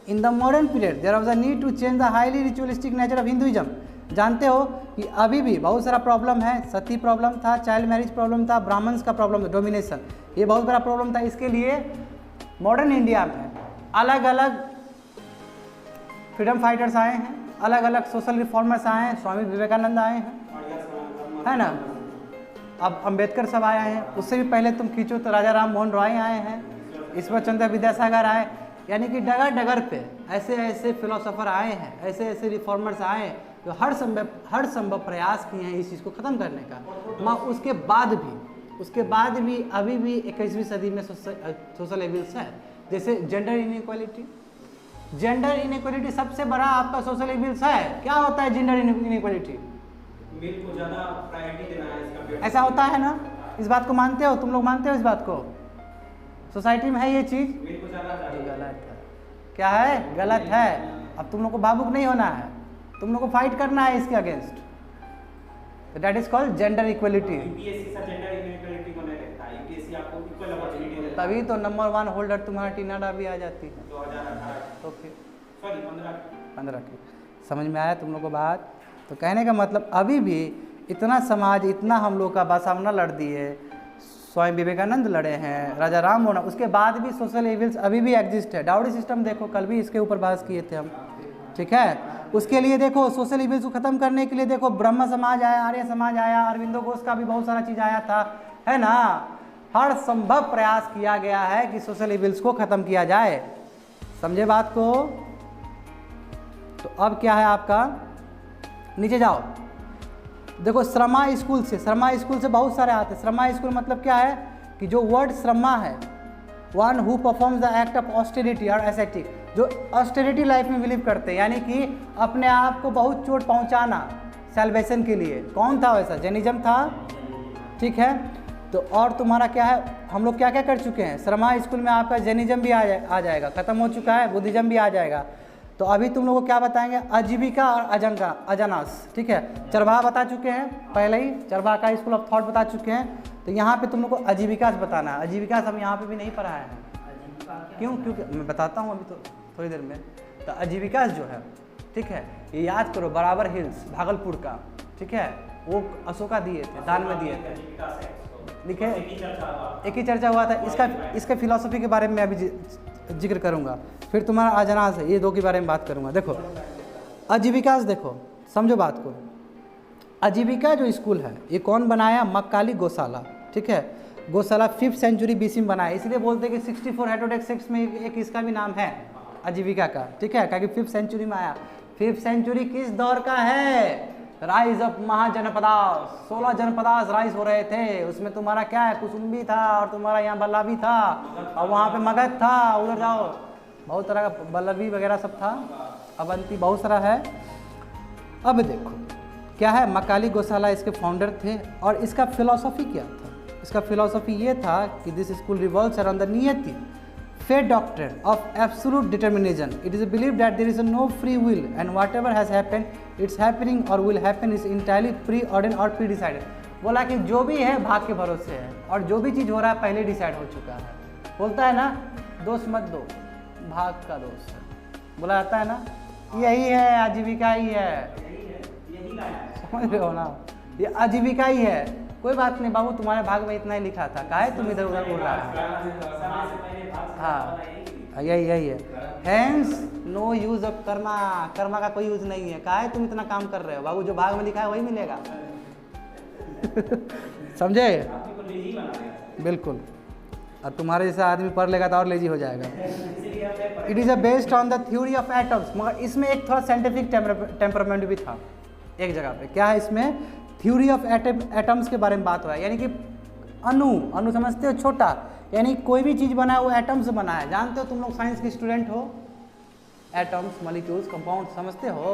in the modern period there was a need to change the highly ritualistic nature of Hinduism. जानते हो कि अभी भी बहुत सारा प्रॉब्लम है, सती प्रॉब्लम था, चाइल्ड मैरिज प्रॉब्लम था, ब्राह्मण्स का प्रॉब्लम था, डोमिनेशन, ये बहुत बड़ा प्रॉब्लम था। इसके लिए मॉडर्न इंडिया में अलग अलग फ्रीडम फाइटर्स आए हैं, अलग अलग सोशल रिफॉर्मर्स आए हैं, स्वामी विवेकानंद आए हैं, है ना, अब अंबेडकर सब आए हैं, उससे भी पहले तुम खींचो तो राजा राम मोहन रॉय आए हैं, ईश्वर चंद्र विद्यासागर आए, यानी कि डगर डगर पे ऐसे ऐसे फिलोसोफर आए हैं, ऐसे ऐसे रिफॉर्मर्स आए हैं जो हर संभव प्रयास किए हैं इस चीज़ को ख़त्म करने का। उसके बाद भी अभी भी 21वीं सदी में सोशल एविल्स है, जैसे जेंडर इनइक्वालिटी सबसे बड़ा आपका सोशल एविल्स है। क्या होता है जेंडर इनइक्वालिटी? मेल को ज़्यादा प्रायोरिटी देना है इसका, ऐसा होता है ना, इस बात को मानते हो तुम लोग, मानते हो इस बात को? सोसाइटी में है ये चीज़, मेल को ज़्यादा गलत है। क्या है? गलत है। अब तुम लोग को भावुक नहीं होना है, तुम लोग को फाइट करना है इसके अगेंस्ट। तो that is called gender equality. UPSC से जेंडर इक्वलिटी को नहीं रखता है, यूपीएससी आपको इक्वल अपॉर्चुनिटी देता है। तभी तो नंबर 1 होल्डर तुम्हारा टीनाडा भी आ जाती है। 2018 तो फिर 15 की समझ में आया तुम लोग को बात? तो कहने का मतलब अभी भी इतना समाज, इतना हम लोग का बासामना लड़ दिए, स्वामी विवेकानंद लड़े हैं, राजा राम मोहन, उसके बाद भी सोशल एविल्स अभी भी एग्जिस्ट है। डाउरी सिस्टम देखो, कल भी इसके ऊपर बहस किए थे हम, ठीक है। उसके लिए देखो सोशल एविल्स को ख़त्म करने के लिए देखो ब्रह्म समाज आया, आर्य समाज आया, अरविंदो घोष का भी बहुत सारा चीज़ आया था, है ना। हर संभव प्रयास किया गया है कि सोशल एविल्स को ख़त्म किया जाए। समझे बात को? तो अब क्या है आपका, नीचे जाओ, देखो श्रमा स्कूल से बहुत सारे आते हैं। श्रमा स्कूल मतलब क्या है कि जो वर्ड श्रमा है, one who performs the act of austerity और एसेटिक, जो ऑस्टेरिटी लाइफ में बिलीव करते हैं, यानी कि अपने आप को बहुत चोट पहुंचाना सैल्वेशन के लिए। कौन था वैसा? जैनिज्म था, ठीक है। तो और तुम्हारा क्या है, हम लोग क्या क्या कर चुके हैं, श्रमा स्कूल में आपका जैनिज्म भी आ जाएगा, ख़त्म हो चुका है, बुद्धिज्म भी आ जाएगा। तो अभी तुम लोगों को क्या बताएंगे, आजीविका और अजनास, ठीक है। चरवाहा बता चुके हैं पहले ही, चरवाहा का स्कूल ऑफ थॉट बता चुके हैं। तो यहाँ पे तुम लोग को आजीविका से बताना है। आजीविका हम यहाँ पे भी नहीं पढ़ाए हैं, क्यों? क्योंकि मैं बताता हूँ अभी तो थोड़ी देर में। तो आजीविका जो है, ठीक है, ये याद करो, बराबर हिल्स भागलपुर का, ठीक है, वो अशोका दिए थे, दान में दिए थे, लिखे, एक ही चर्चा हुआ था। इसका फिलॉसफी के बारे में अभी जिक्र करूँगा, फिर तुम्हारा अजनास है, ये दो के बारे में बात करूँगा। देखो आजीविका, देखो समझो बात को। आजीविका जो स्कूल है ये कौन बनाया? मक्काली गोशाला, ठीक है। गोशाला 5th सेंचुरी BC में बनाया, इसलिए बोलते हैं कि 64 हेटेरोडॉक्स में एक इसका भी नाम है आजीविका का, ठीक है, क्योंकि 5th सेंचुरी में आया। 5th सेंचुरी किस दौर का है? Rise of mahajanapadas, 16 Janapadas rise हो रहे थे। उसमें तुम्हारा क्या है, कुसुम्बी था, और तुम्हारा यहाँ बल्लभी था, और वहाँ पे मगध था, उधर जाओ बहुत तरह का बल्लभी वगैरह सब था, अवंती बहुत सारा है। अब देखो क्या है, मक्काली गोशाला इसके फाउंडर थे। और इसका फिलॉसफी क्या था? इसका फिलॉसफी ये था कि this school revolves around the नियति, fate doctrine of absolute determinism. It is believed that there is no free will and whatever has happened, it's happening or will happen is entirely preordained or predecided. बोला कि जो भी है भाग के भरोसे है, और जो भी चीज़ हो रहा है पहले डिसाइड हो चुका है। बोलता है ना, दोष मत दो, भाग का दोष है, बोला जाता है ना। यही है, आजीविका ही है, समझ रहे हो ना, ये आजीविका ही है। कोई बात नहीं बाबू, तुम्हारे भाग में इतना ही लिखा था, काहे तुम इधर उधर बोल रहा है। हाँ यही है। Hence no use of karma, karma का कोई यूज नहीं है। काहे तुम इतना काम कर रहे हो बाबू, जो भाग में लिखा है वही मिलेगा। समझे? बिल्कुल। और तुम्हारे जैसा आदमी पढ़ लेगा तो और लेजी हो जाएगा। It is based on the theory of atoms, मगर इसमें एक थोड़ा साइंटिफिक टेम्परामेंट भी था एक जगह पे। क्या है इसमें? थ्योरी ऑफ एटम्स के बारे में बात हो रहा है, यानी कि अणु समझते हो, छोटा, यानी कोई भी चीज़ बना है वो एटम से बना है। जानते हो तुम लोग साइंस के स्टूडेंट हो, एटम्स, मॉलिक्यूल्स, कंपाउंड समझते हो?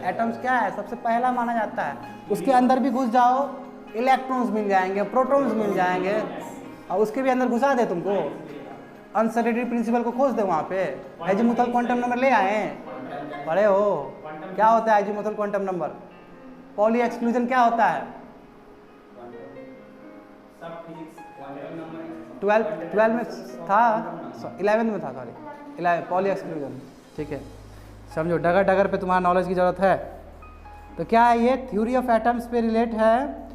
एटम्स क्या है? सबसे पहला माना जाता है। उसके अंदर भी घुस जाओ, इलेक्ट्रॉन्स मिल जाएंगे, प्रोटॉन्स मिल जाएंगे, और उसके भी अंदर घुसा दे तुमको। अनसर्टेनिटी प्रिंसिपल को खोज दे वहाँ पे। एजीमुथल क्वांटम नंबर ले आए, पढ़े हो? क्या होता है azimuthal quantum number? Poly exclusion क्या होता है? 12 में था, 11 में था, सॉरी 11 पॉली एक्सक्लूजन। ठीक है, समझो डगर डगर पे तुम्हारा नॉलेज की ज़रूरत है। तो क्या है ये थ्योरी ऑफ एटम्स पे रिलेट है,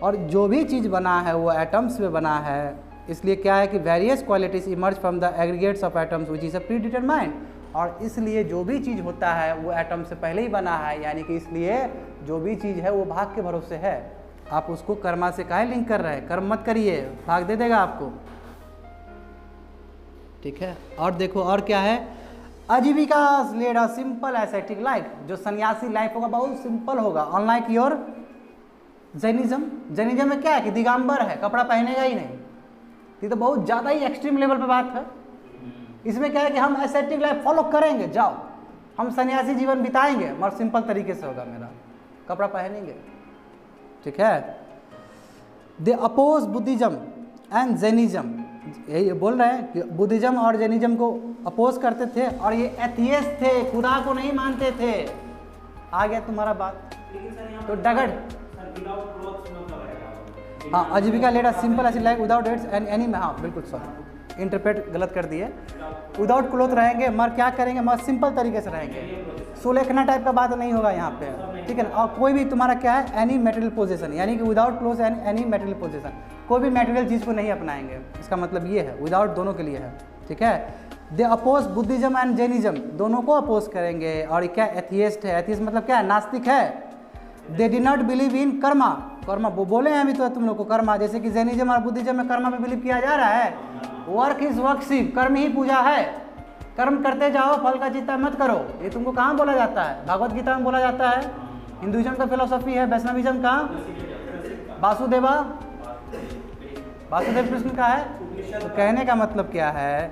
और जो भी चीज़ बना है वो एटम्स पे बना है। इसलिए क्या है कि various qualities emerge from the aggregates of atoms which is a pre determined, और इसलिए जो भी चीज़ होता है वो एटम से पहले ही बना है, यानी कि इसलिए जो भी चीज़ है वो भाग के भरोसे है। आप उसको कर्मा से काहे लिंक कर रहे हैं, कर्म मत करिए, भाग दे देगा आपको। ठीक है, और देखो और क्या है, Ajivika led a simple ascetic life, जो सन्यासी लाइफ होगा बहुत सिंपल होगा, अनलाइक योर जैनिज्म। जैनिज्म में क्या है कि दिगंबर है, कपड़ा पहनेगा ही नहीं। ये तो बहुत ज़्यादा ही एक्सट्रीम लेवल पे बात है। इसमें क्या है कि हम एसेटिक लाइफ फॉलो करेंगे, जाओ हम सन्यासी जीवन बिताएंगे, मगर सिंपल तरीके से होगा मेरा, कपड़ा पहनेंगे। ठीक है, दे अपोज बुद्धिज्म एंड जैनिज्म, यही बोल रहे हैं कि बुद्धिज्म और जैनिज्म को अपोज करते थे, और ये एथियस्ट थे, खुदा को नहीं मानते थे। आ गया तुम्हारा बात। तो डगड़, हाँ, Ajivika led a simple ascetic life without aids and any, हाँ बिल्कुल, सॉरी इंटरप्रेट गलत कर दिए। विदाउट क्लोथ रहेंगे, मगर क्या करेंगे, मगर सिंपल तरीके से रहेंगे, सुलेखना टाइप का बात नहीं होगा यहाँ पे। ठीक है ना, और कोई भी तुम्हारा क्या है, एनी मटेरियल पोजेशन, यानी कि without cloth and any material possession, कोई भी मटेरियल चीज़ को नहीं अपनाएंगे। इसका मतलब ये है, विदाउट दोनों के लिए है। ठीक है, दे अपोज बुद्धिज्म एंड जैनिज्म, दोनों को अपोज करेंगे। और क्या एथियस्ट है, एथियस्ट मतलब क्या है, नास्तिक है। They did not believe in karma, karma वो बोले हैं अभी तो तुम लोग को कर्मा, जैसे कि जैनिज्म और बुद्धिज्म में कर्मा पे बिलीव किया जा रहा है। वर्क इज वर्कशिप, कर्म ही पूजा है, कर्म करते जाओ, फल का चिंता मत करो। ये तुमको कहाँ बोला जाता है, भगवत गीता में बोला जाता है। हिंदुइज्म का फिलोसफी है, वैष्णविज्म का वासुदेव कृष्ण का है। तो कहने का मतलब क्या है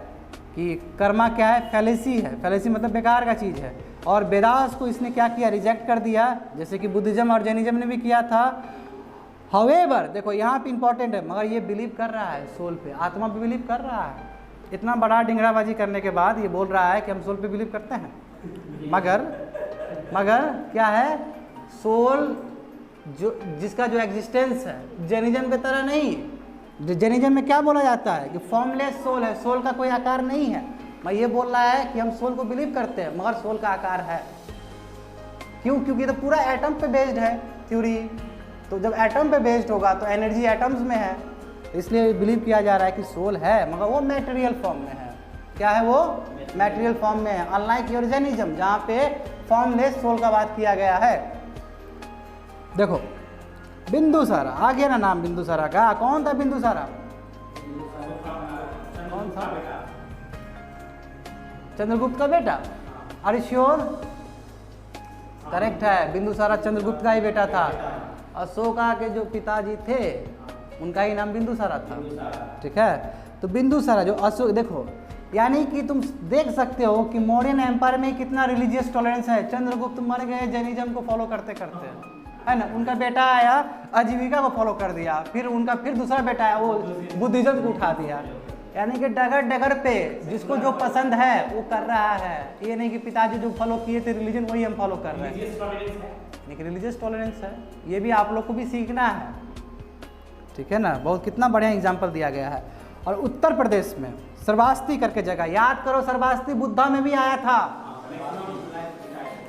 कि कर्मा क्या है, फैलेसी है, फैलेसी मतलब बेकार का चीज़ है। और वेदास को इसने क्या किया, रिजेक्ट कर दिया, जैसे कि बुद्धिज्म और जैनिज्म ने भी किया था। हाउएवर देखो यहाँ पे इंपॉर्टेंट है, मगर ये बिलीव कर रहा है सोल पे, आत्मा पे बिलीव कर रहा है। इतना बड़ा डिंगराबाजी करने के बाद ये बोल रहा है कि हम सोल पे बिलीव करते हैं, मगर क्या है, सोल जो जिसका जो एग्जिस्टेंस है जैनिज्म की तरह नहीं। जैनिज्म में क्या बोला जाता है कि फॉर्मलेस सोल है, सोल का कोई आकार नहीं है। मैं ये बोल रहा है कि हम सोल को बिलीव करते हैं, मगर सोल का आकार है। क्यों, क्योंकि तो पूरा एटम पे बेस्ड है थ्योरी। तो जब एटम पे बेस्ड होगा तो एनर्जी एटम्स में है, इसलिए बिलीव किया जा रहा है कि सोल है, मगर वो मटेरियल फॉर्म में है। क्या है वो, मटेरियल फॉर्म में है, अनलाइक योर जैनिज्म जहाँ पे फॉर्मलेस सोल का बात किया गया है। देखो बिंदुसारा आ गया ना नाम, बिंदुसारा का कौन था, बिंदुसारा कौन था, चंद्रगुप्त का बेटा। आर यू श्योर, करेक्ट है, बिंदुसारा चंद्रगुप्त का ही बेटा था। अशोका के जो पिताजी थे उनका ही नाम बिंदुसारा था। ठीक है, तो बिंदुसारा जो अशोक, देखो यानी कि तुम देख सकते हो कि मॉडर्न एम्पायर में कितना रिलीजियस टॉलरेंस है। चंद्रगुप्त मर गए जैनिज्म को फॉलो करते करते, है ना, उनका बेटा आया आजीविका को फॉलो कर दिया, फिर उनका फिर दूसरा बेटा आया वो बुद्धिज्म को उठा दिया। यानी कि डगर डगर पे जिसको जो पसंद है वो कर रहा है। ये नहीं कि पिताजी जो फॉलो किए थे रिलीजन वही हम फॉलो कर रहे हैं। लेकिन रिलीजियस टॉलरेंस है, ये भी आप लोग को भी सीखना है। ठीक है ना, बहुत कितना बढ़िया एग्जाम्पल दिया गया है। और उत्तर प्रदेश में सर्वास्ती करके जगह, याद करो सर्वास्ती बुद्धा में भी आया था।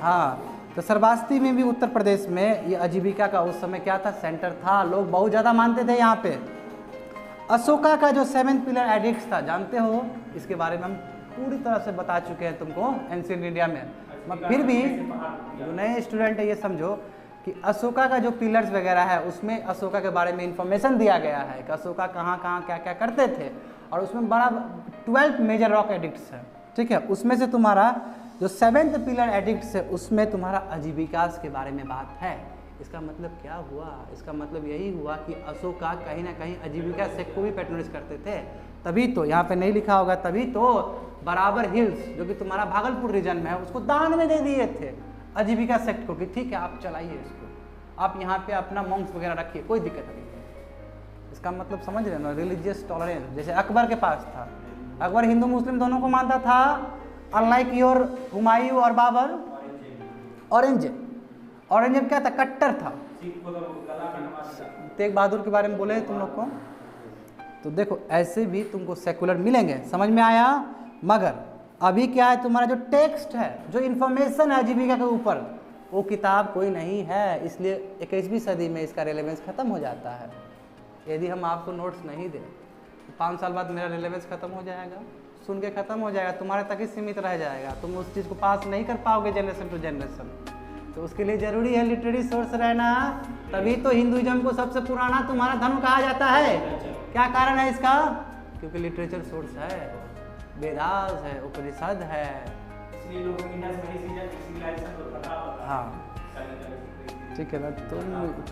हाँ, तो सर्वास्ती में भी उत्तर प्रदेश में ये आजीविका का उस समय क्या था, सेंटर था। लोग बहुत ज़्यादा मानते थे यहाँ पे। अशोका का जो 7th पिलर एडिक्ट्स था, जानते हो, इसके बारे में हम पूरी तरह से बता चुके हैं तुमको एंशिएंट इंडिया में। मगर फिर भी जो नए स्टूडेंट है ये समझो कि अशोका का जो पिलर्स वगैरह है उसमें अशोका के बारे में इंफॉर्मेशन दिया गया है कि अशोका कहाँ कहाँ क्या क्या करते थे। और उसमें बड़ा 12 मेजर रॉक एडिक्ट्स है। ठीक है, उसमें से तुम्हारा जो 7th पिलर एडिक्ट्स है उसमें तुम्हारा आजीविकास के बारे में बात है। इसका मतलब क्या हुआ, इसका मतलब यही हुआ कि अशोका कहीं ना कहीं आजीविका सेक्ट को भी पैट्रोनाइज करते थे। तभी तो यहाँ पे नहीं लिखा होगा, तभी तो बराबर हिल्स जो कि तुम्हारा भागलपुर रीजन में है उसको दान में दे दिए थे आजीविका सेक्ट को कि ठीक है आप चलाइए इसको, आप यहाँ पे अपना मॉन्क्स वगैरह रखिए, कोई दिक्कत नहीं। इसका मतलब समझ रहे हो ना, रिलीजियस टॉलरेंस। जैसे अकबर के पास था, अकबर हिंदू मुस्लिम दोनों को मानता था, अनलाइक योर हुमायूं और बाबर। औरंगजेब क्या था, कट्टर था। तेग बहादुर के बारे में बोले तुम लोग को, तो देखो ऐसे भी तुमको सेकुलर मिलेंगे, समझ में आया। मगर अभी क्या है, तुम्हारा जो टेक्स्ट है, जो इन्फॉर्मेशन है आजीविका के ऊपर, वो किताब कोई नहीं है, इसलिए 21वीं सदी में इसका रेलेवेंस ख़त्म हो जाता है। यदि हम आपको नोट्स नहीं दें तो 5 साल बाद मेरा रेलेवेंस ख़त्म हो जाएगा, सुन के ख़त्म हो जाएगा, तुम्हारे तक ही सीमित रह जाएगा, तुम उस चीज़ को पास नहीं कर पाओगे जनरेशन टू जनरेशन। तो उसके लिए ज़रूरी है लिटरेरी सोर्स रहना, तभी तो हिंदुइज्म को सबसे पुराना तुम्हारा धर्म कहा जाता है। क्या कारण है इसका? क्योंकि लिटरेचर सोर्स है, वेदास है, उपनिषद है। इसलिए लोग इंडस वैली सिविलाइजेशन को पता होता है। हाँ ठीक है ना,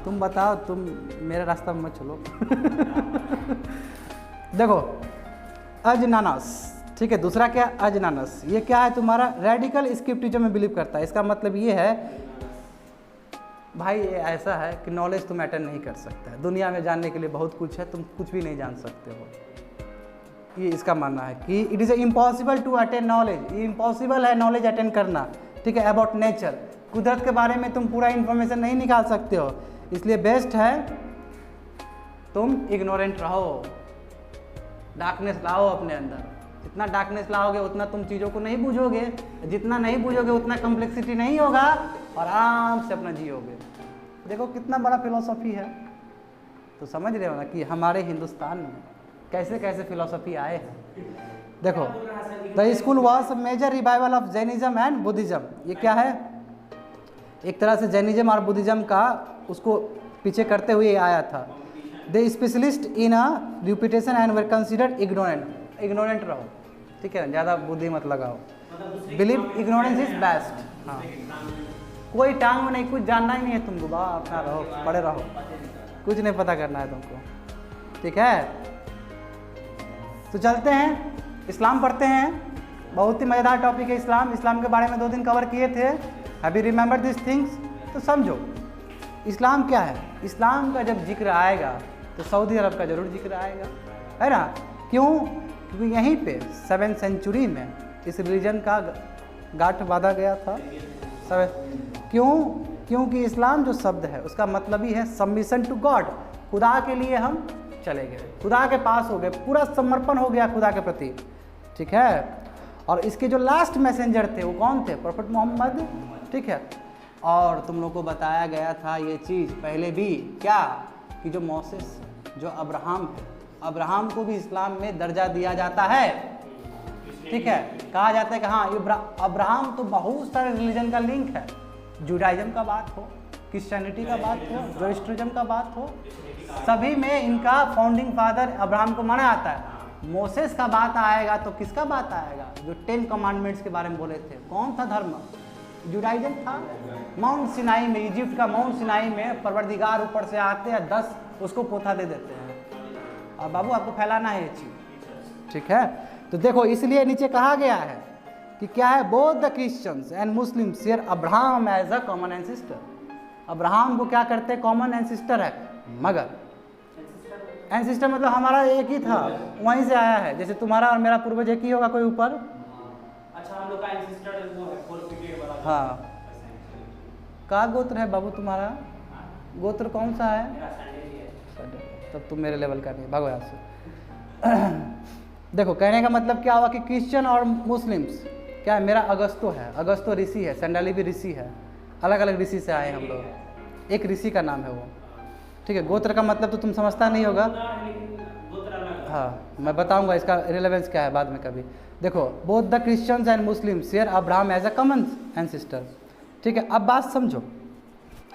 तुम बताओ, तुम मेरे रास्ता में मत चलो। देखो अजनानस, ठीक है, दूसरा क्या अजनानस, ये क्या है तुम्हारा रेडिकल स्क्रिप्टिज्म में बिलीव करता है। इसका मतलब ये है भाई, ये ऐसा है कि नॉलेज तुम अटेंड नहीं कर सकता है, दुनिया में जानने के लिए बहुत कुछ है, तुम कुछ भी नहीं जान सकते हो। ये इसका मानना है कि it is impossible to attend knowledge, ये इम्पॉसिबल है नॉलेज अटेंड करना, ठीक है, अबाउट नेचर, कुदरत के बारे में तुम पूरा इन्फॉर्मेशन नहीं निकाल सकते हो। इसलिए बेस्ट है तुम इग्नोरेंट रहो, डार्कनेस लाओ अपने अंदर। जितना डार्कनेस लाओगे उतना तुम चीज़ों को नहीं बूझोगे, जितना नहीं बूझोगे उतना कम्प्लेक्सिटी नहीं होगा और आराम से अपना जियोगे। देखो कितना बड़ा फिलॉसफी है, तो समझ रहे हो ना कि हमारे हिंदुस्तान में कैसे कैसे फिलॉसफी आए हैं। देखो the school was major revival of Jainism and Buddhism. ये क्या है, एक तरह से जैनिज्म और बुद्धिज्म का उसको पीछे करते हुए आया था। The specialist in a reputation and were considered ignorant. Ignorant रहो, ठीक है, ज़्यादा बुद्धि मत लगाओ। Believe ignorance is best. हाँ, कोई टांग में नहीं, कुछ जानना ही नहीं है तुमको, बाबा अपना रहो, पड़े रहो, कुछ नहीं पता करना है तुमको, ठीक है। तो चलते हैं, इस्लाम पढ़ते हैं। बहुत ही मज़ेदार टॉपिक है इस्लाम। इस्लाम के बारे में 2 दिन कवर किए थे। Have you remember this things? तो समझो इस्लाम क्या है। इस्लाम का जब जिक्र आएगा तो सऊदी अरब का ज़रूर जिक्र आएगा, है ना। क्यों? क्योंकि यहीं पे 7th सेंचुरी में इस रिलीजन का गांठ बांधा गया था। क्यों? क्योंकि इस्लाम जो शब्द है उसका मतलब ही है सबमिशन टू गॉड। खुदा के लिए हम चले गए, खुदा के पास हो गए, पूरा समर्पण हो गया खुदा के प्रति, ठीक है। और इसके जो लास्ट मैसेंजर थे वो कौन थे? प्रोफेट मोहम्मद, ठीक है। और तुम लोग को बताया गया था ये चीज़ पहले भी, क्या कि जो मोसेस, जो अब्राहम है, अब्राहम को भी इस्लाम में दर्जा दिया जाता है, ठीक है। कहा जाता है कि हाँ अब्राहम तो बहुत सारे रिलीजन का लिंक है। जुडाइज्म का बात हो, क्रिश्चियनिटी का बात हो, जोइस्ट्रिज्म का बात हो, सभी में इनका फाउंडिंग फादर अब्राहम को माना जाता है। मोसेस का बात आएगा तो किसका बात आएगा? जो 10 कमांडमेंट्स के बारे में बोले थे, कौन था धर्म? जुडाइज्म था। माउंट सिनाई में, इजिप्ट का माउंट सिनाई में परवरदिगार ऊपर से आते हैं, 10 उसको पोथा दे देते हैं, और बाबू आपको फैलाना है ये चीज़, ठीक है। तो देखो इसलिए नीचे कहा गया है कि क्या है, both the Christians and Muslim share Abraham as a common ancestor. Abraham को क्या करते हैं? कॉमन एंसेस्टर है। मगर एंसेस्टर मतलब हमारा एक ही था, वहीं से आया है। जैसे तुम्हारा और मेरा पूर्वज एक ही होगा कोई ऊपर। अच्छा, हम लोग का एंसेस्टर वो है फोर्टिफिकेट वाला। हाँ, का गोत्र है बाबू तुम्हारा? गोत्र कौन सा है? मेरा सैंडल है। तब तुम मेरे लेवल का नहीं, भागो यहाँ से। देखो कहने का मतलब क्या हुआ कि क्रिश्चियन और मुस्लिम्स क्या है, मेरा अगस्तो है, अगस्तो ऋषि है, सैंडाली भी ऋषि है, अलग अलग ऋषि से आए हम लोग, एक ऋषि का नाम है वो, ठीक है। गोत्र का मतलब तो तुम समझता नहीं होगा, हाँ मैं बताऊंगा इसका रिलेवेंस क्या है बाद में कभी। देखो both the Christians and Muslim share Abraham as a common ancestor, ठीक है। अब बात समझो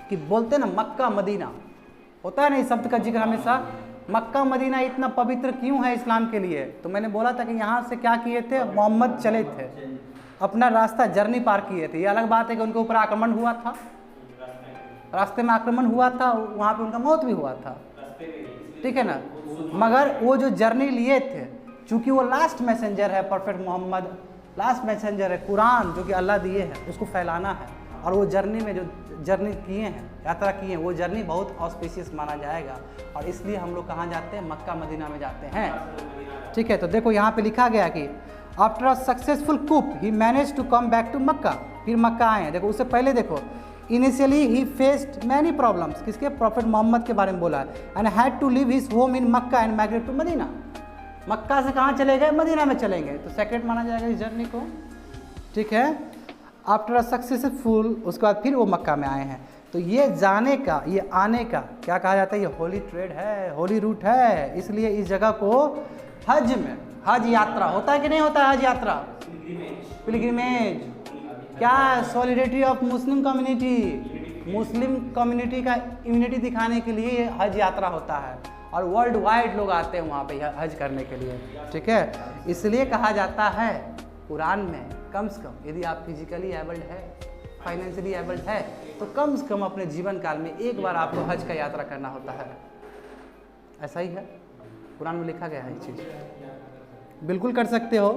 कि बोलते ना मक्का मदीना, होता है ना इस शब्द का जिक्र हमेशा। मक्का मदीना इतना पवित्र क्यों है इस्लाम के लिए? तो मैंने बोला था कि यहाँ से क्या किए थे, मोहम्मद चले थे, अपना रास्ता जर्नी पार किए थे। ये अलग बात है कि उनके ऊपर आक्रमण हुआ था, रास्ते में आक्रमण हुआ था, वहाँ पे उनका मौत भी हुआ था, ठीक है ना। मगर वो जो जर्नी लिए थे, चूँकि वो लास्ट मैसेंजर है, परफेक्ट मोहम्मद लास्ट मैसेंजर है, कुरान जो कि अल्लाह दिए हैं उसको फैलाना है। और वो जर्नी में जो जर्नी किए हैं, यात्रा किए हैं, वो जर्नी बहुत ऑस्पिशियस माना जाएगा। और इसलिए हम लोग कहाँ जाते हैं? मक्का मदीना में जाते हैं, ठीक है। तो देखो यहाँ पे लिखा गया कि after a successful coup he manage to come back to Mecca. फिर मक्का आए हैं। देखो उससे पहले देखो initially he faced many problems, किसके? प्रॉफिट मोहम्मद के बारे में बोला है। And had to leave his home in Mecca and migrate to Medina. Mecca से कहाँ चले गए, मदीना में चलेंगे, तो सेक्रेट माना जाएगा इस जर्नी को, ठीक है। आफ्टर अ सक्सेसफुल, उसके बाद फिर वो मक्का में आए हैं। तो ये जाने का, ये आने का क्या कहा जाता है, ये होली ट्रेड है, होली रूट है, इसलिए इस जगह को हज में, हज यात्रा होता है कि नहीं होता है, हज यात्रा, पिलग्रिमेज, क्या है, solidarity of Muslim community, Muslim community का इम्यूनिटी दिखाने के लिए हज यात्रा होता है, और वर्ल्ड वाइड लोग आते हैं वहाँ पे हज करने के लिए, ठीक है। इसलिए कहा जाता है कुरान में, कम से कम यदि आप फिजिकली एबल्ड है, फाइनेंशियली एबल्ड है, तो कम से कम अपने जीवन काल में एक बार आपको हज का यात्रा करना होता है। ऐसा ही है, कुरान में लिखा गया है ये चीज़, बिल्कुल कर सकते हो।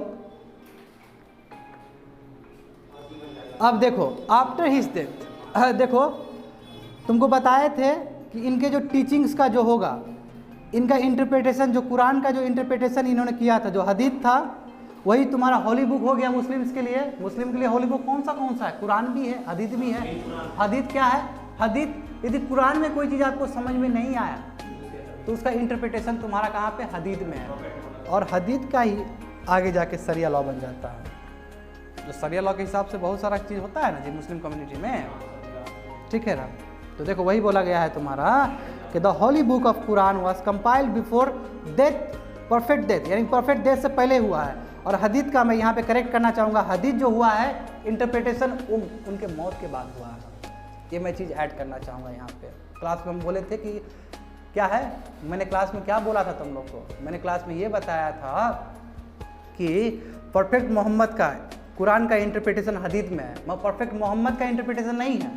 अब देखो आफ्टर हिज डेथ, देखो तुमको बताए थे कि इनके जो टीचिंग्स का जो होगा, इनका इंटरप्रिटेशन, जो कुरान का जो इंटरप्रिटेशन इन्होंने किया था, जो हदीस था, वही तुम्हारा होली बुक हो गया मुस्लिम्स के लिए। मुस्लिम के लिए होली बुक कौन सा है, कुरान भी है, हदीस भी है। हदीस क्या है, हदीस, यदि कुरान में कोई चीज़ आपको समझ में नहीं आया तो उसका इंटरप्रिटेशन तुम्हारा कहाँ पे, हदीस में है, और हदीस का ही आगे जाके शरिया लॉ बन जाता है। जो शरिया लॉ के हिसाब से बहुत सारा चीज़ होता है ना जी मुस्लिम कम्युनिटी में, ठीक है ना। तो देखो वही बोला गया है तुम्हारा कि the Holi book of Quran was compiled before death, perfect death, यानी परफेक्ट डेथ से पहले हुआ है। और हदीस का मैं यहाँ पे करेक्ट करना चाहूँगा, हदीस जो हुआ है इंटरप्रिटेशन उनके मौत के बाद हुआ है। ये मैं चीज़ ऐड करना चाहूँगा यहाँ पे। क्लास में हम बोले थे कि क्या है, मैंने क्लास में क्या बोला था तुम लोग को, मैंने क्लास में ये बताया था कि परफेक्ट मोहम्मद का, कुरान का इंटरप्रिटेशन हदीस में है, मगर परफेक्ट मोहम्मद का इंटरप्रिटेशन नहीं है।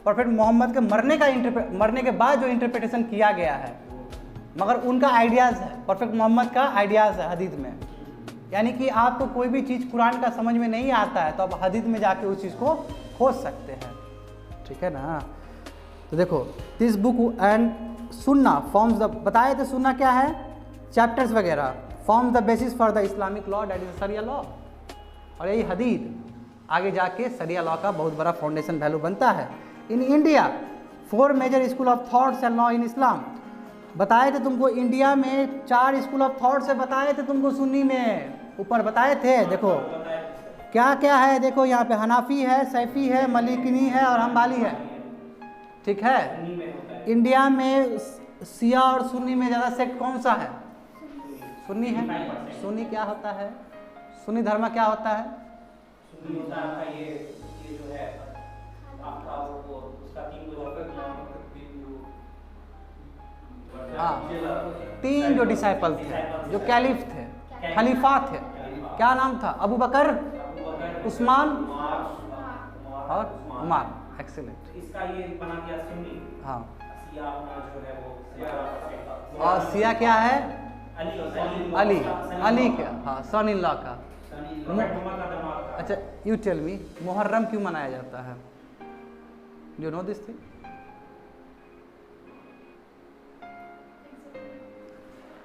परफेक्ट मोहम्मद के मरने के बाद जो इंटरप्रिटेशन किया गया है, मगर उनका आइडियाज़ है, परफेक्ट मोहम्मद का आइडियाज़ है हदीस में। यानी कि आपको कोई भी चीज़ कुरान का समझ में नहीं आता है तो आप हदीस में जाके उस चीज़ को खोज सकते हैं, ठीक है ना। तो देखो this book and sunna forms the, बताए थे सुन्ना क्या है, चैप्टर्स वगैरह, forms the basis for the Islamic law, that is sharia law. और यही हदीस आगे जाके शरिया लॉ का बहुत बड़ा फाउंडेशन वैल्यू बनता है। In India 4 major school of thoughts and law in Islam, बताए थे तुमको इंडिया में 4 स्कूल ऑफ थॉट से बताए थे तुमको, सुन्नी में ऊपर बताए थे। देखो क्या क्या है, देखो यहाँ पे हनाफी है, सैफी है, मलिकिनी है और हम्बाली है, ठीक है। इंडिया में शिया और सुन्नी में ज़्यादा सेक्ट कौन सा है, सुन्नी है। सुन्नी क्या होता है, सुन्नी धर्म क्या होता है, सुन्नी होता है आपका ये जो है आपका वो उसका 3 जो डिसाइपल थे, जो कैलिफ थे, खलीफा थे, क्या नाम था, अबू बकर, उस्मान और उमर, एक्सीलेंट। इसका ये बना दिया सुन्नी, हाँ। शिया अपना जो है वो, और शिया क्या है, अली अली क्या, हाँ, सन इन लॉ का। अच्छा यू टेल मी, मुहर्रम क्यों मनाया जाता है, you know this thing.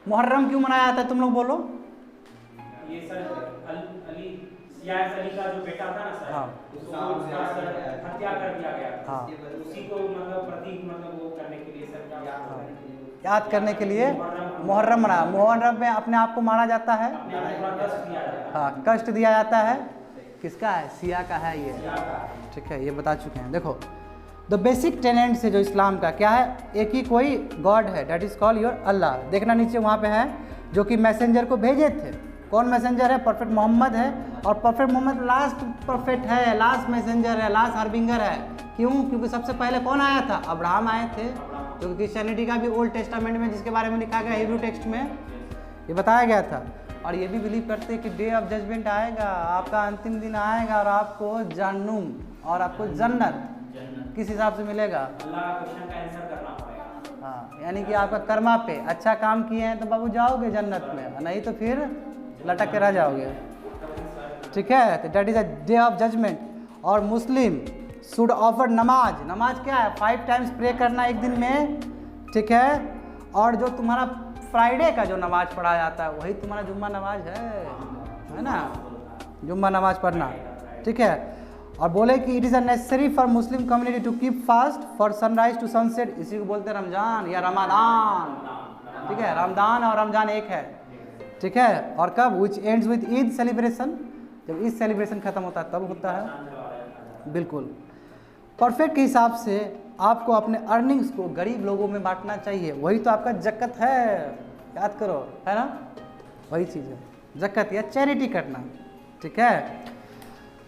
Muharram क्यों मनाया जाता है, तुम लोग बोलो। ये सर अली अली का जो बेटा था ना सर, हाँ। उसको हत्या कर दिया गया था। हाँ। उसी को मतलब प्रतीक मतलब वो करने के लिए सर क्या याद करने के लिए मुहर्रम मनाया। मुहर्रम में अपने आप को मारा जाता है, कष्ट दिया जाता है। हाँ, कष्ट दिया जाता है। किसका है, सिया का है ये, ठीक है, ये बता चुके हैं। देखो द बेसिक टेनेंट्स है जो इस्लाम का क्या है, एक ही कोई गॉड है, डैट इज़ कॉल्ड योर अल्लाह। देखना नीचे वहाँ पे है, जो कि मैसेंजर को भेजे थे। कौन मैसेंजर है, परफेक्ट मोहम्मद है। और परफेक्ट मोहम्मद लास्ट परफेक्ट है, लास्ट मैसेंजर है, लास्ट हार्बिंगर है। क्यों, क्योंकि सबसे पहले कौन आया था, अब्राहम आए थे, जो क्रिश्चियनिटी का भी ओल्ड टेस्टामेंट में जिसके बारे में लिखा गया हिब्रू टेक्स्ट में ये बताया गया था। और ये भी बिलीव करते हैं कि डे ऑफ जजमेंट आएगा, आपका अंतिम दिन आएगा और आपको जन्नूम और आपको जन्नत किस हिसाब से मिलेगा, अल्लाह का क्वेश्चन का आंसर करना पड़ेगा। हाँ, यानी कि आपका कर्मा पे अच्छा काम किए हैं तो बाबू जाओगे जन्नत में, नहीं तो फिर लटक के रह जाओगे, ठीक है। तो that is a day of judgment. और मुस्लिम शुड ऑफर नमाज। नमाज क्या है, 5 टाइम्स प्रे करना एक दिन में, ठीक है। और जो तुम्हारा फ्राइडे का जो नमाज पढ़ा जाता है वही तुम्हारा जुम्मा नमाज है ना, जुम्मा नमाज पढ़ना, ठीक है। और बोले कि it is a necessary for Muslim community to keep fast for sunrise to sunset. इसी को बोलते हैं रमजान या रमादान, ठीक है। रमजान और रमजान एक है, ठीक है। और कब? विच एंड्स विद ईद सेलिब्रेशन, जब ईद सेलिब्रेशन खत्म होता है तब होता है। बिल्कुल परफेक्ट के हिसाब से आपको अपने अर्निंग्स को गरीब लोगों में बांटना चाहिए, वही तो आपका ज़कात है, याद करो, है ना, वही चीज़ है ज़कात या चैरिटी करना। ठीक है,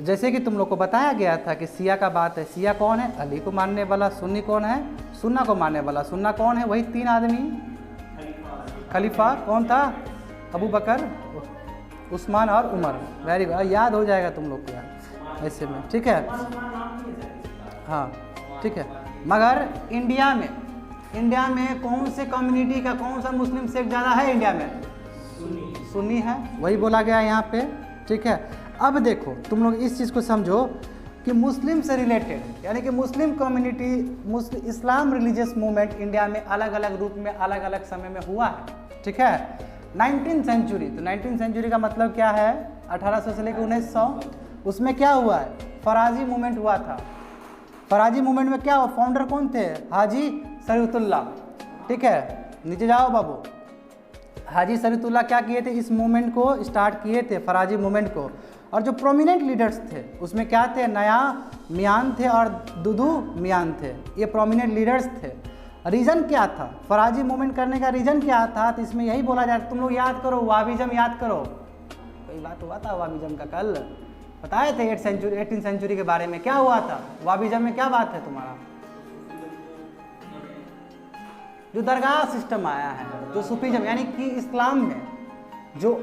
जैसे कि तुम लोग को बताया गया था कि सिया का बात है, सिया कौन है? अली को मानने वाला। सुन्नी कौन है? सुन्ना को मानने वाला। सुन्ना कौन है? वही 3 आदमी। खलीफा कौन था? अबू बकर, उस्मान और उमर। वेरी गुड, याद हो जाएगा तुम लोग को यार ऐसे में। ठीक है, हाँ ठीक है। मगर इंडिया में कौन से कम्युनिटी का, कौन सा मुस्लिम सेक्ट ज़्यादा है इंडिया में? सुन्नी है, वही बोला गया यहाँ पे। ठीक है, अब देखो तुम लोग इस चीज़ को समझो कि मुस्लिम से रिलेटेड, यानी कि मुस्लिम कम्युनिटी, इस्लाम रिलीजियस मूवमेंट इंडिया में अलग अलग रूप में अलग अलग समय में हुआ है। ठीक है, 19th सेंचुरी, तो 19th सेंचुरी का मतलब क्या है? 1800 से लेकर 1900। उसमें क्या हुआ है? फराजी मूवमेंट हुआ था। फराजी मूवमेंट में क्या हुआ? फाउंडर कौन थे? हाजी शरीयतुल्लाह। ठीक है, नीचे जाओ बाबू। हाजी शरीयतुल्लाह क्या किए थे? इस मूवमेंट को स्टार्ट किए थे, फराजी मूवमेंट को। और जो प्रोमिनेंट लीडर्स थे उसमें क्या थे? नया मियान थे और दुदू मियान थे, ये प्रोमिनेंट लीडर्स थे। रीज़न क्या था फराजी मूवमेंट करने का? रीज़न क्या था? तो इसमें यही बोला जाए, तुम लोग याद करो, वाबिज़म याद करो। कोई बात हुआ था वाबिज़म का? कल बताए थे 18th सेंचुरी के बारे में, क्या हुआ था वाबिज़म में? क्या बात है तुम्हारा? जो दरगाह सिस्टम आया है, जो सूफीज़म, यानी कि इस्लाम में जो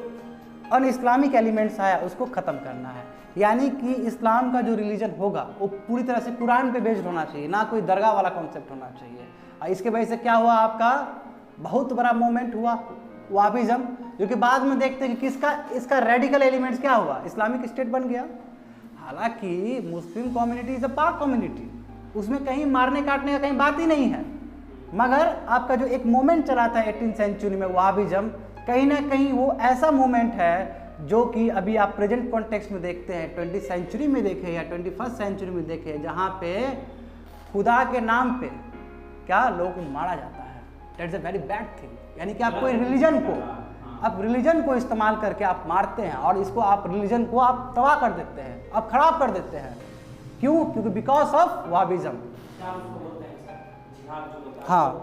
अन इस्लामिक एलिमेंट्स आया उसको ख़त्म करना है। यानी कि इस्लाम का जो रिलीजन होगा वो पूरी तरह से कुरान पे बेस्ड होना चाहिए, ना कोई दरगाह वाला कॉन्सेप्ट होना चाहिए। और इसके वजह से क्या हुआ? आपका बहुत बड़ा मूवमेंट हुआ वाबिज़म, जो कि बाद में देखते हैं कि इसका रेडिकल एलिमेंट्स क्या हुआ? इस्लामिक स्टेट बन गया। हालांकि मुस्लिम कम्युनिटी इज़ अ पाक कम्युनिटी, उसमें कहीं मारने काटने का कहीं बात ही नहीं है। मगर आपका जो एक मोमेंट चला था 18th सेंचुरी में वाबिज़म, कहीं ना कहीं वो ऐसा मोमेंट है जो कि अभी आप प्रेजेंट कॉन्टेक्स्ट में देखते हैं, 20th सेंचुरी में देखें या 21st सेंचुरी में देखें, जहाँ पे खुदा के नाम पे क्या लोगों को मारा जाता है। That's a very bad thing. यानी कि आप कोई रिलीजन को इस्तेमाल करके आप मारते हैं और इसको आप रिलीजन को आप तबाह कर देते हैं, आप खराब कर देते हैं। क्यों? क्योंकि बिकॉज ऑफ वाबिज़म। हाँ,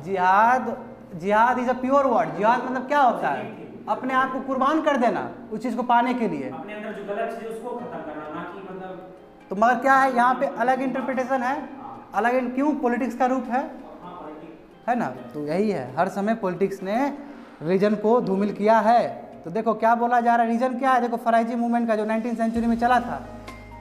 जिहाद इज अ प्योर वर्ड। जिहाद मतलब क्या होता है? अपने आप को कुर्बान कर देना उस चीज़ को पाने के लिए, अपने अंदर जो गलत चीज़ है उसको खत्म करना, ना कि मतलब। तो मगर क्या है यहाँ पे अलग इंटरप्रिटेशन है, अलग। क्यों? पॉलिटिक्स का रूप है ना। तो यही है, हर समय पॉलिटिक्स ने रीजन को धूमिल किया है। तो देखो क्या बोला जा रहा है, रीजन क्या है? देखो फराइजी मूवमेंट का जो 19th सेंचुरी में चला था,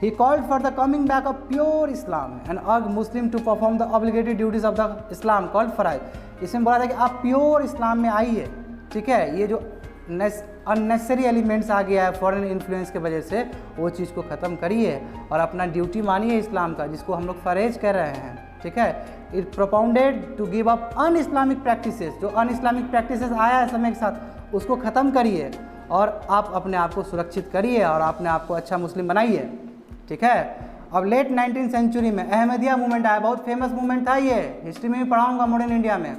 he called for the coming back of pure Islam and urged Muslim to perform the obligatory duties of the Islam called फराइज। इसमें बोला था कि आप प्योर इस्लाम में आइए। ठीक है, ये जो अननेसेसरी एलिमेंट्स आ गया है फॉरेन इन्फ्लुएंस के वजह से, वो चीज़ को ख़त्म करिए और अपना ड्यूटी मानिए इस्लाम का, जिसको हम लोग फरेज कर रहे हैं। ठीक है, it propounded to give up un Islamic practices. जो अन इस्लामिक प्रैक्टिसेस आया है समय के साथ, उसको ख़त्म करिए और आप अपने आप को सुरक्षित करिए और अपने आप को अच्छा मुस्लिम बनाइए। ठीक है, अब लेट 19th सेंचुरी में अहमदिया मूवमेंट आया, बहुत फेमस मूवमेंट था ये, हिस्ट्री में भी पढ़ाऊंगा मॉडर्न इंडिया में।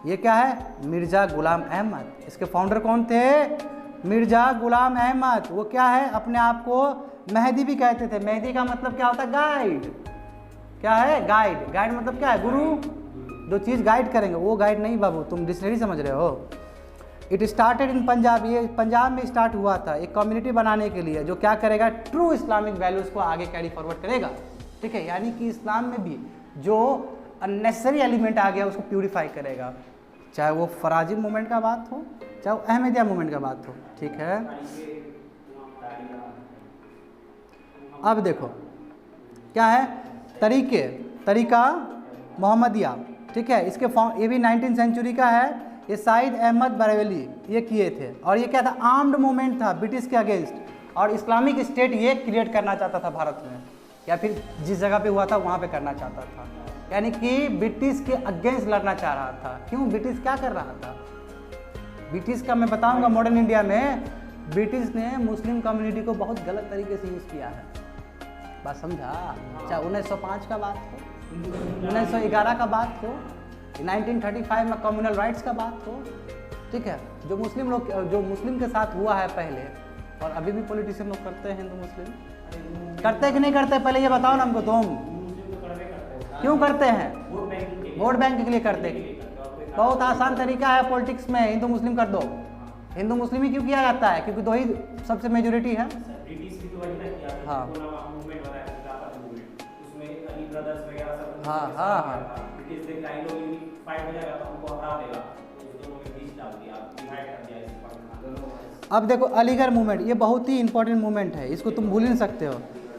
ये क्या है? मिर्ज़ा गुलाम अहमद। इसके फाउंडर कौन थे? मिर्ज़ा गुलाम अहमद। वो क्या है? अपने आप को मेहदी भी कहते थे। मेहदी का मतलब क्या होता है? गाइड। क्या है? गाइड। गाइड मतलब क्या है? गुरु। जो चीज़ गाइड करेंगे, वो गाइड नहीं बाबू, तुम डिक्शनरी समझ रहे हो। It started in Punjab. ये पंजाब में स्टार्ट हुआ था एक कम्युनिटी बनाने के लिए, जो क्या करेगा? ट्रू इस्लामिक वैल्यूज़ को आगे कैरी फॉरवर्ड करेगा। ठीक है, यानी कि इस्लाम में भी जो अननेसेसरी एलिमेंट आ गया उसको प्यूरिफाई करेगा, चाहे वो फराजी मूवमेंट का बात हो, चाहे वो अहमदिया मूवमेंट का बात हो। ठीक है, अब देखो क्या है? तरीका मोहम्मदिया। ठीक है, इसके ये भी 19th सेंचुरी का है। ये सईद अहमद बरेलवी ये किए थे, और ये क्या था? आर्म्ड मूवमेंट था ब्रिटिश के अगेंस्ट, और इस्लामिक स्टेट ये क्रिएट करना चाहता था भारत में, या फिर जिस जगह पे हुआ था वहाँ पे करना चाहता था। यानी कि ब्रिटिश के अगेंस्ट लड़ना चाह रहा था। क्यों? ब्रिटिश क्या कर रहा था? ब्रिटिश का मैं बताऊंगा मॉडर्न इंडिया में, ब्रिटिश ने मुस्लिम कम्युनिटी को बहुत गलत तरीके से यूज़ किया है। बात समझा? चाहे 1905 का बात हो, 1911 का बात हो, 1935 में कम्युनल राइट्स का बात हो, ठीक है। जो मुस्लिम लोग, जो मुस्लिम के साथ हुआ है पहले, और अभी भी पॉलिटिशियन लोग करते हैं, हिंदू मुस्लिम करते हैं कि नहीं करते, पहले ये बताओ ना हमको तुम। क्यों करते हैं? वोट बैंक के लिए करते हैं। बहुत आसान तरीका है पॉलिटिक्स में, हिंदू मुस्लिम कर दो। हिंदू मुस्लिम ही क्यों किया जाता है? क्योंकि दो ही सबसे मेजोरिटी है। हाँ हाँ हाँ हाँ अब देखो अलीगढ़ मूवमेंट, ये बहुत ही इंपॉर्टेंट मूवमेंट है, इसको तुम भूल नहीं सकते हो।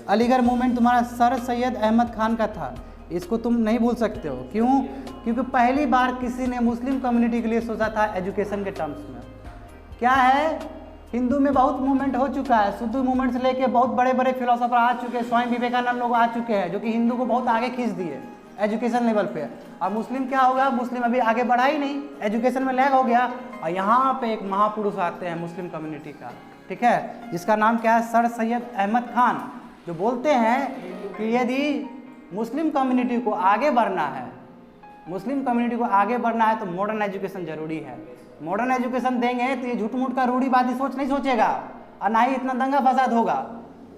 अलीगढ़ मूवमेंट तुम्हारा सर सैयद अहमद खान का था, इसको तुम नहीं भूल सकते हो। क्यों? क्योंकि पहली बार किसी ने मुस्लिम कम्युनिटी के लिए सोचा था एजुकेशन के टर्म्स में। क्या है, हिंदू में बहुत मूवमेंट हो चुका है, सिद्धू मूवमेंट से लेके बहुत बड़े बड़े फिलोसोफर आ चुके हैं, स्वामी विवेकानंद लोग आ चुके हैं, जो कि हिंदू को बहुत आगे खींच दिए एजुकेशन लेवल पे। और मुस्लिम क्या होगा, मुस्लिम अभी आगे बढ़ा ही नहीं, एजुकेशन में लैग हो गया। और यहाँ पे एक महापुरुष आते हैं मुस्लिम कम्युनिटी का, ठीक है, जिसका नाम क्या है, सर सैयद अहमद खान, जो बोलते हैं कि यदि मुस्लिम कम्युनिटी को आगे बढ़ना है, मुस्लिम कम्युनिटी को आगे बढ़ना है तो मॉडर्न एजुकेशन जरूरी है। मॉडर्न एजुकेशन देंगे तो ये झूठ मूठ का रूढ़िवादी सोच नहीं सोचेगा, और ना ही इतना दंगा फसाद होगा।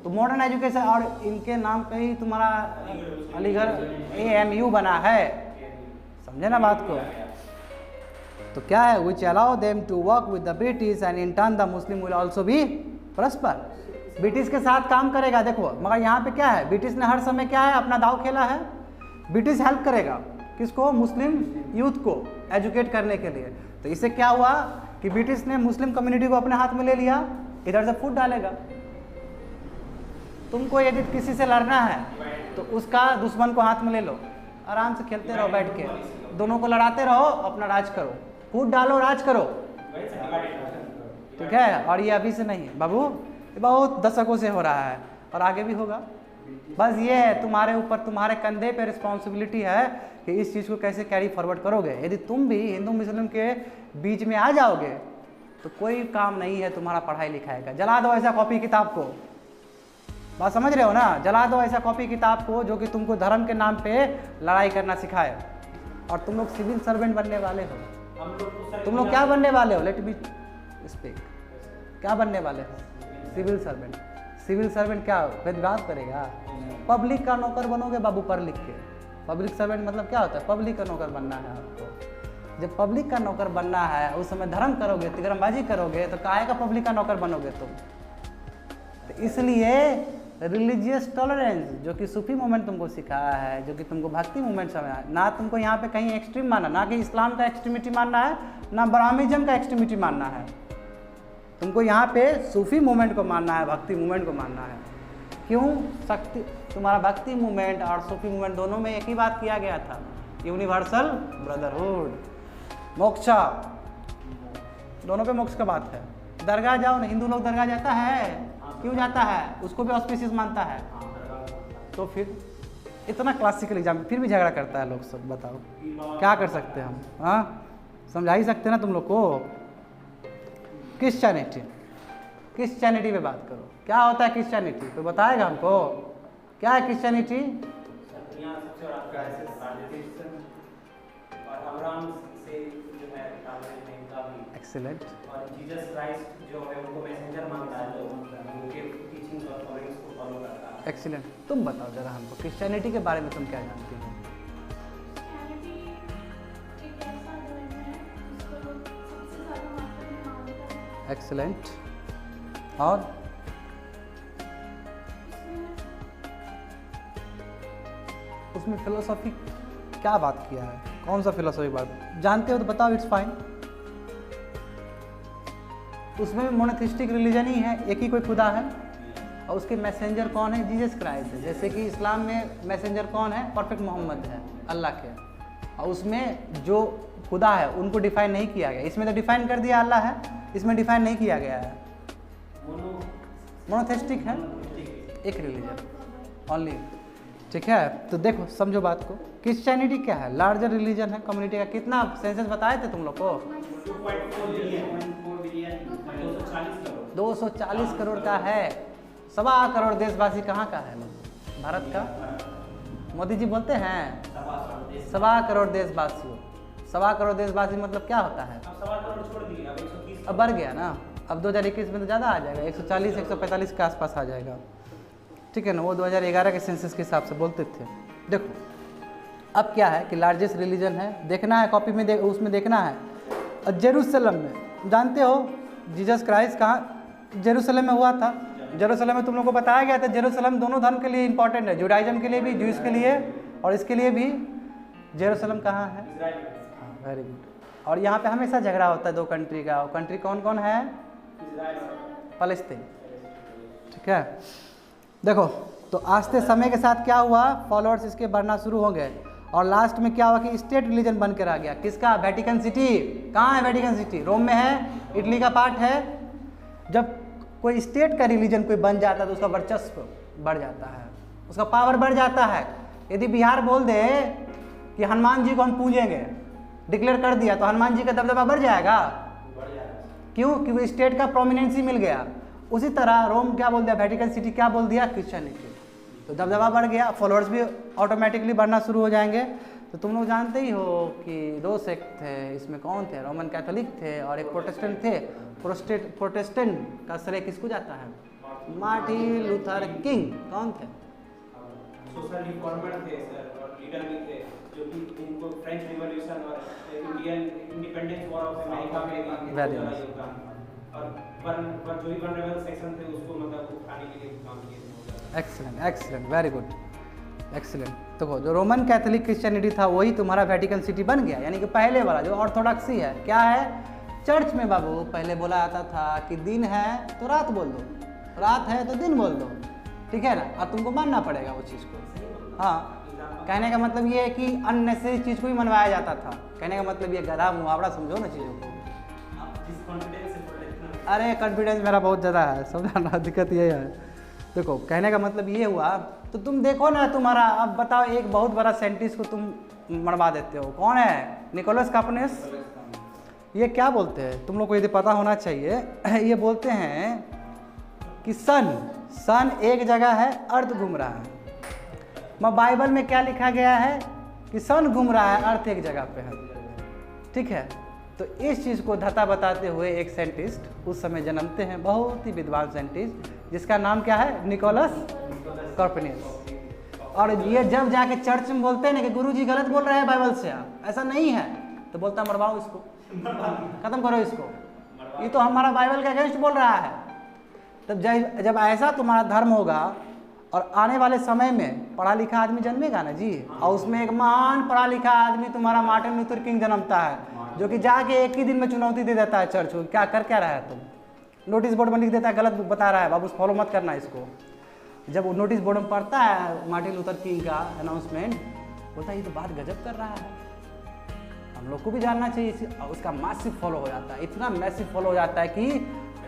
तो मॉडर्न एजुकेशन, और इनके नाम पे ही तुम्हारा अलीगढ़ AMU बना है, समझे ना बात को। तो क्या है, which allow them to work with the British and in turn the Muslim will also be prosper. British के साथ काम करेगा, देखो, मगर यहाँ पे क्या है, ब्रिटिश ने हर समय क्या है, अपना दाव खेला है। ब्रिटिश हेल्प करेगा किसको, मुस्लिम यूथ को एजुकेट करने के लिए। तो इससे क्या हुआ कि ब्रिटिश ने मुस्लिम कम्युनिटी को अपने हाथ में ले लिया, इधर से फूट डालेगा। तुमको यदि किसी से लड़ना है तो उसका दुश्मन को हाथ में ले लो, आराम से खेलते रहो बैठ के, दोनों को लड़ाते रहो, अपना राज करो, फूट डालो, राज करो, ठीक है। और ये अभी से नहीं बाबू, ये बहुत दशकों से हो रहा है और आगे भी होगा। बस ये है, तुम्हारे ऊपर, तुम्हारे कंधे पे रिस्पॉन्सिबिलिटी है कि इस चीज़ को कैसे कैरी फॉरवर्ड करोगे। यदि तुम भी हिंदू मुस्लिम के बीच में आ जाओगे तो कोई काम नहीं है तुम्हारा पढ़ाई लिखाई का। जला दो ऐसा कॉपी किताब को, बात समझ रहे हो ना, जला दो ऐसा कॉपी किताब को जो कि तुमको धर्म के नाम पे लड़ाई करना सिखाए। और तुम लोग सिविल सर्वेंट बनने वाले हो। तुम लोग क्या बनने वाले हो, लेट मी स्पीक, क्या बनने वाले हो, सिविल सर्वेंट। सिविल सर्वेंट क्या भेदभाव करेगा, पब्लिक का नौकर बनोगे बाबू पढ़ लिख के। पब्लिक सर्वेंट मतलब क्या होता है, पब्लिक का नौकर बनना है आपको। जब पब्लिक का नौकर बनना है, उस समय धर्म करोगे, तिगरमबाजी करोगे, तो काहे का पब्लिक का नौकर बनोगे तुम। तो इसलिए रिलीजियस टॉलरेंस, जो कि सूफी मूवमेंट तुमको सिखाया है, जो कि तुमको भक्ति मूवमेंट समझाया, ना तुमको यहाँ पे कहीं एक्सट्रीम मानना, ना कि इस्लाम का एक्सट्रीमिटी मानना है, ना ब्राह्मणिज्म का एक्सट्रीमिटी मानना है। तुमको यहाँ पे सूफी मूवमेंट को मानना है, भक्ति मूवमेंट को मानना है। क्यों? शक्ति, तुम्हारा भक्ति मूवमेंट और सूफी मूवमेंट दोनों में एक ही बात किया गया था, यूनिवर्सल ब्रदरहुड, मोक्षा, दोनों पे मोक्ष का बात है। दरगाह जाओ ना, हिंदू लोग दरगाह जाता है, क्यों जाता है, उसको भी ऑस्पिशियस मानता है। तो फिर इतना क्लासिकल एग्जाम फिर भी झगड़ा करता है लोग सब, बताओ क्या कर सकते हैं हम। हाँ, समझा ही सकते ना तुम लोग को। क्रिश्चियनिटी, क्रिश्चियनिटी पे बात करो, क्या होता है क्रिश्चियनिटी, कोई बताएगा हमको क्या है क्रिश्चियनिटी। एक्सीलेंट। और जीसस क्राइस्ट जो है उनको मैसेंजर मानता है, जो उनके टीचिंग्स और फॉलोइंग्स को फॉलो करता है। एक्सीलेंट। तुम बताओ जरा हमको क्रिश्चियनिटी के बारे में तुम क्या जानती हो। एक्सीलेंट। और उसमें फिलोसॉफी क्या बात किया है, कौन सा फिलोसॉफी बात जानते हो तो बताओ, इट्स फाइन। उसमें भी मोनोथिस्टिक रिलीजन ही है, एक ही कोई खुदा है, और उसके मैसेंजर कौन है, जीसस क्राइस्ट है। जैसे कि इस्लाम में मैसेंजर कौन है, परफेक्ट मोहम्मद है, अल्लाह के। और उसमें जो खुदा है उनको डिफाइन नहीं किया गया, इसमें तो डिफाइन कर दिया अल्लाह है, इसमें डिफाइन नहीं किया गया है। मोनोथिस्टिक है, एक रिलीजन ओनली, ठीक है। तो देखो समझो बात को, क्रिश्चियनिटी क्या है, लार्जर रिलीजन है कम्युनिटी का। कितना सेंसस बताए थे तुम लोग को, 240 करोड़ का है। 1.25 करोड़ देशवासी कहाँ का है, भारत का। मोदी जी बोलते हैं 1.25 करोड़ देशवासियों, करोड़ देशवासी मतलब क्या होता है? अब 1.25 करोड़ छोड़ दिए, अब 130। अब बढ़ गया ना, अब 2021 में तो ज़्यादा आ जाएगा, 140 145 के आसपास आ जाएगा, ठीक है ना। वो 2011 के सेंसस के हिसाब से बोलते थे। देखो अब क्या है कि लार्जेस्ट रिलीजन है, देखना है कॉपी में, उसमें देखना है। और जेरूसलम में जानते हो जीसस क्राइस्ट कहाँ जेरूसलम में हुआ था? जेरूसलम में तुम लोगों को बताया गया था, जेरूसलम दोनों धर्म के लिए इंपॉर्टेंट है, जुडाइज्म के लिए भी, ज्यूज के लिए और इसके लिए भी। जेरूसलम कहाँ है? हाँ, वेरी गुड। और यहाँ पे हमेशा झगड़ा होता है दो कंट्री का, वो कंट्री कौन कौन है? फलस्तीन, ठीक है। देखो तो आस्ते समय के साथ क्या हुआ, फॉलोअर्स इसके बढ़ना शुरू हो गए और लास्ट में क्या हुआ कि स्टेट रिलीजन बन कर आ गया। किसका? Vatican city. कहाँ है वेटिकन सिटी? रोम में है, इटली का पार्ट है। जब कोई स्टेट का रिलीजन कोई बन जाता है तो उसका वर्चस्व बढ़ जाता है, उसका पावर बढ़ जाता है। यदि बिहार बोल दे कि हनुमान जी को हम पूजेंगे, डिक्लेयर कर दिया, तो हनुमान जी का दबदबा बढ़ जाएगा। क्यों? क्योंकि स्टेट का प्रोमिनेंसी मिल गया। उसी तरह रोम क्या बोल दिया, वेटिकन सिटी क्या बोल दिया, क्रिश्चियनिटी, तो दबदबा बढ़ गया, फॉलोअर्स भी ऑटोमेटिकली बढ़ना शुरू हो जाएंगे। तो तुम लोग जानते ही हो कि दो सेक्ट थे, इसमें कौन थे? रोमन कैथोलिक थे और एक प्रोटेस्टेंट थे। प्रोटेस्टेंट का श्रेय किसको जाता है? Martin Luther king. कौन थे? सोशल रिफॉर्मर थे सर, और लीडर भी थे जो कि इनको फ्रेंच रिवॉल्यूशन और Indian independence war of America में भी योगदान, और जो भी वनरेबल सेक्शन थे उसको मतलब उठाने के लिए काम किए। Excellent, excellent, very good, excellent. देखो जो रोमन कैथोलिक क्रिश्चियनिटी था वही तुम्हारा वेटिकन सिटी बन गया, यानी कि पहले वाला जो ऑर्थोडॉक्सी है। क्या है? चर्च में बाबू पहले बोला जाता था कि दिन है तो रात बोल दो, रात है तो दिन बोल दो, ठीक है ना। अब तुमको मानना पड़ेगा वो चीज़ को। हाँ, कहने का मतलब ये है कि अननेसेसरी चीज़ को ही मनवाया जाता था। कहने का मतलब ये गधा मुहावरा समझो ना चीज़ों को। अरे कॉन्फिडेंस मेरा बहुत ज़्यादा है, समझा ना, दिक्कत ये है। देखो कहने का मतलब ये हुआ, तो तुम देखो ना तुम्हारा, अब बताओ एक बहुत बड़ा साइंटिस्ट को तुम मरवा देते हो, कौन है? Nicolaus Copernicus. ये क्या बोलते हैं तुम लोग को यदि पता होना चाहिए, ये बोलते हैं कि सन एक जगह है, अर्थ घूम रहा है। बाइबल में क्या लिखा गया है कि सन घूम रहा है, अर्थ एक जगह पे है, ठीक है। तो इस चीज़ को धता बताते हुए एक साइंटिस्ट उस समय जन्मते हैं, बहुत ही विद्वान साइंटिस्ट, जिसका नाम क्या है? Nicolaus Copernicus. और ये जब जाके चर्च में बोलते हैं ना कि गुरुजी गलत बोल रहे हैं बाइबल से, आप ऐसा नहीं है, तो बोलता मरवाओ इसको, खत्म करो इसको, ये तो हमारा बाइबल के अगेंस्ट बोल रहा है। तब जब ऐसा तुम्हारा धर्म होगा और आने वाले समय में पढ़ा लिखा आदमी जन्मेगा ना जी, और उसमें एक महान पढ़ा लिखा आदमी तुम्हारा मार्टिन लूथर किंग जन्मता है, जो कि जाके एक ही दिन में चुनौती दे देता है चर्च को, क्या कर क्या रहा है तुम, नोटिस बोर्ड में लिख देता है गलत बता रहा है बाबू, फॉलो मत करना इसको। जब वो नोटिस बोर्ड में पढ़ता है मार्टिन लूथर किंग का अनाउंसमेंट, बोलता है ये तो बात गजब कर रहा है, हम लोग को भी जानना चाहिए। उसका मैसिव फॉलो हो जाता है, इतना मैसिव फॉलो हो जाता है कि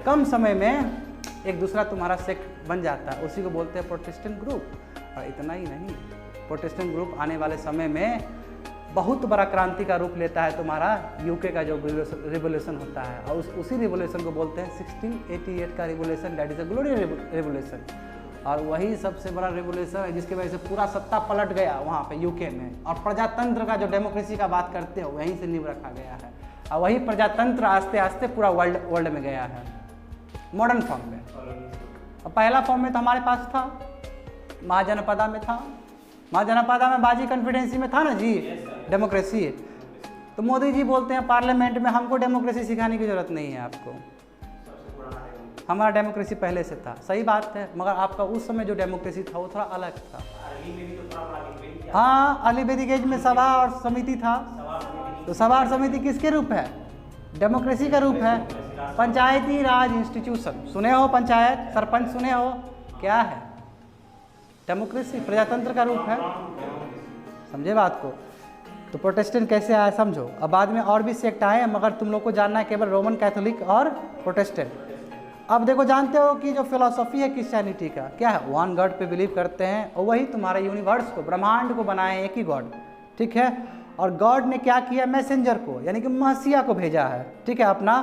कम समय में एक दूसरा तुम्हारा सेक्ट बन जाता है, उसी को बोलते हैं प्रोटेस्टेंट ग्रुप। और इतना ही नहीं, प्रोटेस्टेंट ग्रुप आने वाले समय में बहुत बड़ा क्रांति का रूप लेता है तुम्हारा यूके का जो रिवोल्यूशन होता है, और उसी रिवोल्यूशन को बोलते हैं 1688 का revolution, that is a glorious revolution. और वही सबसे बड़ा रिवोल्यूशन है जिसकी वजह से पूरा सत्ता पलट गया वहाँ पे यूके में, और प्रजातंत्र का जो डेमोक्रेसी का बात करते हो वहीं से नींव रखा गया है, और वही प्रजातंत्र आस्ते आस्ते पूरा वर्ल्ड में गया है मॉडर्न फॉर्म में। और पहला फॉर्म में तो हमारे पास था, महाजनपदा में था, महाजनपदा में बाजी कॉन्फिडेंसी में था ना जी, डेमोक्रेसी। तो मोदी जी बोलते हैं पार्लियामेंट में हमको डेमोक्रेसी सिखाने की जरूरत नहीं है आपको, हमारा डेमोक्रेसी पहले से था। सही बात है, मगर आपका उस समय जो डेमोक्रेसी था वो थोड़ा अलग था। हाँ, अर्ली वैदिक एज में सभा और समिति था, तो सभा और समिति किसके रूप है? डेमोक्रेसी का रूप है। पंचायती राज इंस्टीट्यूशन सुने हो, पंचायत सरपंच सुने हो, क्या है? डेमोक्रेसी, प्रजातंत्र का रूप है। समझे बात को? तो प्रोटेस्टेंट कैसे आया समझो। अब बाद में और भी सेक्ट आए, मगर तुम लोग को जानना है केवल रोमन कैथोलिक और प्रोटेस्टेंट। अब देखो, जानते हो कि जो फिलॉसफी है क्रिश्चियनिटी का क्या है? वन गॉड पे बिलीव करते हैं, और वही तुम्हारे यूनिवर्स को, ब्रह्मांड को बनाए एक ही गॉड, ठीक है। और गॉड ने क्या किया? मैसेंजर को, यानी कि मसीहा को भेजा है, ठीक है, अपना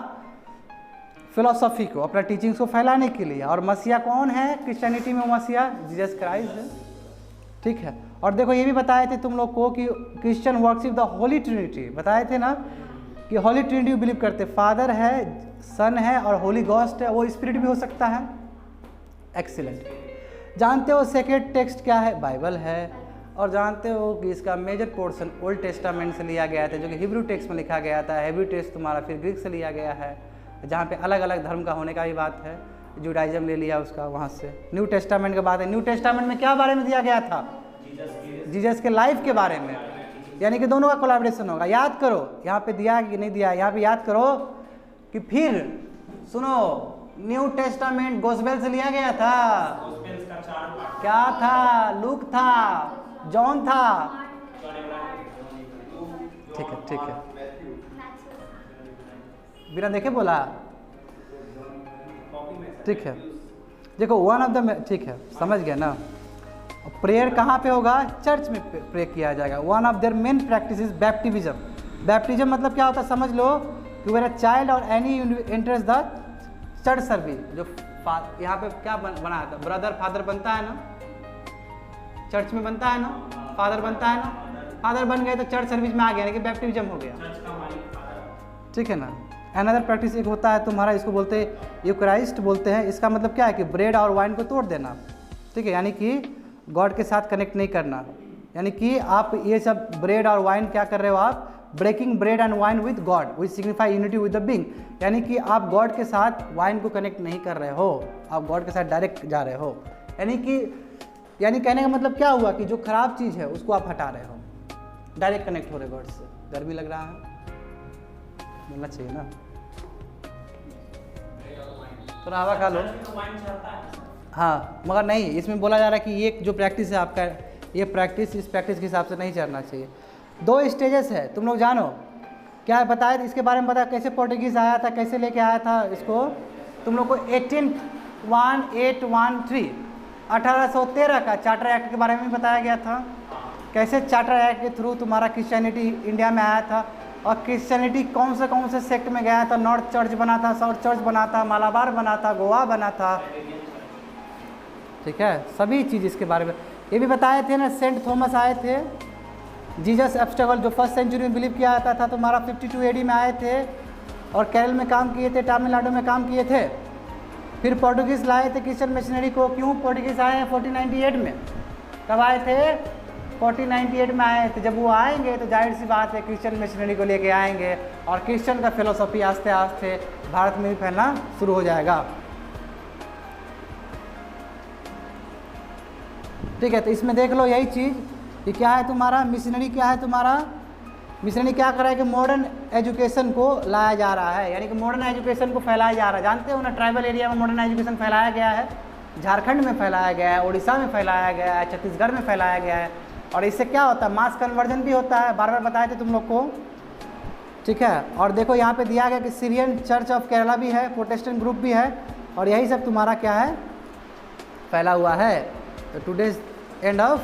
फिलॉसफी को, अपना टीचिंग्स को फैलाने के लिए। और मसीहा कौन है क्रिश्चियनिटी में? मसीहा जीसस क्राइस्ट है, ठीक है। और देखो ये भी बताए थे तुम लोग को कि Christian worship the Holi Trinity, बताए थे ना कि होली ट्रिनिटी बिलीव करते, फादर है, सन है और होली गॉस्ट है, वो स्पिरिट भी हो सकता है। एक्सीलेंट। जानते हो सेक्रेड टेक्स्ट क्या है? बाइबल है। और जानते हो कि इसका मेजर पोर्शन ओल्ड टेस्टामेंट से लिया गया था, जो कि हिब्रू टेक्स्ट में लिखा गया था। हिब्रू टेक्स्ट तुम्हारा फिर ग्रीक से लिया गया है, जहाँ पे अलग अलग धर्म का होने का भी बात है। जुडाइज्म ले लिया उसका वहाँ से। न्यू टेस्टामेंट की बात है, न्यू टेस्टामेंट में क्या बारे में दिया गया था? जीसस के लाइफ के बारे में, यानी कि दोनों का कोलैबोरेशन होगा। याद करो यहाँ पे दिया कि नहीं दिया, यहाँ पे याद करो कि फिर सुनो, न्यू टेस्टामेंट गोस्पेल से लिया गया था। क्या था? लूक था, जॉन था। ठीक है, ठीक है, बिना देखे बोला, ठीक है। देखो वन ऑफ द, ठीक है, समझ गया ना। प्रेयर कहाँ पे होगा? चर्च में प्रे किया जाएगा। One of their main practice is baptism. Baptism मतलब क्या होता है समझ लो, कि वेर अ चाइल्ड और any enters the church service. जो यहाँ पे क्या बना था? ब्रदर फादर बनता है ना, चर्च में बनता है ना, फादर बनता है ना। फादर बन गए तो चर्च सर्विस में आ गया, यानी कि बैप्टिज्म हो गया, ठीक है ना। अनदर प्रैक्टिस एक होता है तुम्हारा, इसको बोलते हैं यूकराइस्ट बोलते हैं। इसका मतलब क्या है कि ब्रेड और वाइन को तोड़ देना, ठीक है, यानी कि गॉड के साथ कनेक्ट नहीं करना। यानी कि आप ये सब ब्रेड और वाइन क्या कर रहे हो? आप breaking bread and wine with God which signify unity with the being, यानी कि आप गॉड के साथ वाइन को कनेक्ट नहीं कर रहे हो, आप गॉड के साथ डायरेक्ट जा रहे हो। यानी कहने का मतलब क्या हुआ कि जो खराब चीज़ है उसको आप हटा रहे हो, डायरेक्ट कनेक्ट हो रहे गॉड से। गर्मी लग रहा है, बोलना चाहिए ना, थोड़ा हवा खा लो। हाँ, मगर नहीं, इसमें बोला जा रहा है कि ये जो प्रैक्टिस है आपका, ये प्रैक्टिस इस प्रैक्टिस के हिसाब से नहीं चलना चाहिए। 2 स्टेजेस है, तुम लोग जानो क्या है? बताया इसके बारे में, पता कैसे पोर्टुगीज़ आया था, कैसे लेके आया था इसको? तुम लोग को 1813 1813 का चार्टर एक्ट के बारे में बताया गया था। कैसे चार्टर एक्ट के थ्रू तुम्हारा क्रिश्चियनिटी इंडिया में आया था, और क्रिश्चियनिटी कौन से सेक्ट में गया था? नॉर्थ चर्च बना था, साउथ चर्च बना था, मालाबार बना था, गोवा बना था, ठीक है। सभी चीज़ इसके बारे में ये भी बताए थे ना। सेंट थॉमस आए थे, जीसस एब्स्टेबल जो फर्स्ट सेंचुरी में बिलीव किया जाता था, तुम्हारा 52 AD में आए थे और केरल में काम किए थे, तमिलनाडु में काम किए थे। फिर पोर्टुगीज़ लाए थे क्रिश्चियन मिशनरी को। क्यों पोर्टुगीज़ आए हैं? 1498 में। कब आए थे? 1498 में आए थे। जब वो आएंगे तो जाहिर सी बात है क्रिश्चियन मिशनरी को लेके आएंगे, और क्रिश्चियन का फिलोसॉफी आस्ते आस्ते भारत में भी फैलना शुरू हो जाएगा, ठीक है। तो इसमें देख लो यही चीज़ कि क्या है तुम्हारा मिशनरी, क्या है तुम्हारा मिशनरी, क्या कर रहा है कि मॉडर्न एजुकेशन को लाया जा रहा है, यानी कि मॉडर्न एजुकेशन को फैलाया जा रहा है। जानते हो ना, ट्राइबल एरिया में मॉडर्न एजुकेशन फैलाया गया है, झारखंड में फैलाया गया है, उड़ीसा में फैलाया गया है, छत्तीसगढ़ में फैलाया गया है। और इससे क्या होता है? मास कन्वर्जन भी होता है, बार बार बताए थे तुम लोग को, ठीक है। और देखो यहाँ पे दिया गया कि सीरियन चर्च ऑफ केरला भी है, प्रोटेस्टेंट ग्रुप भी है, और यही सब तुम्हारा क्या है? फैला हुआ है। तो टुडेज एंड ऑफ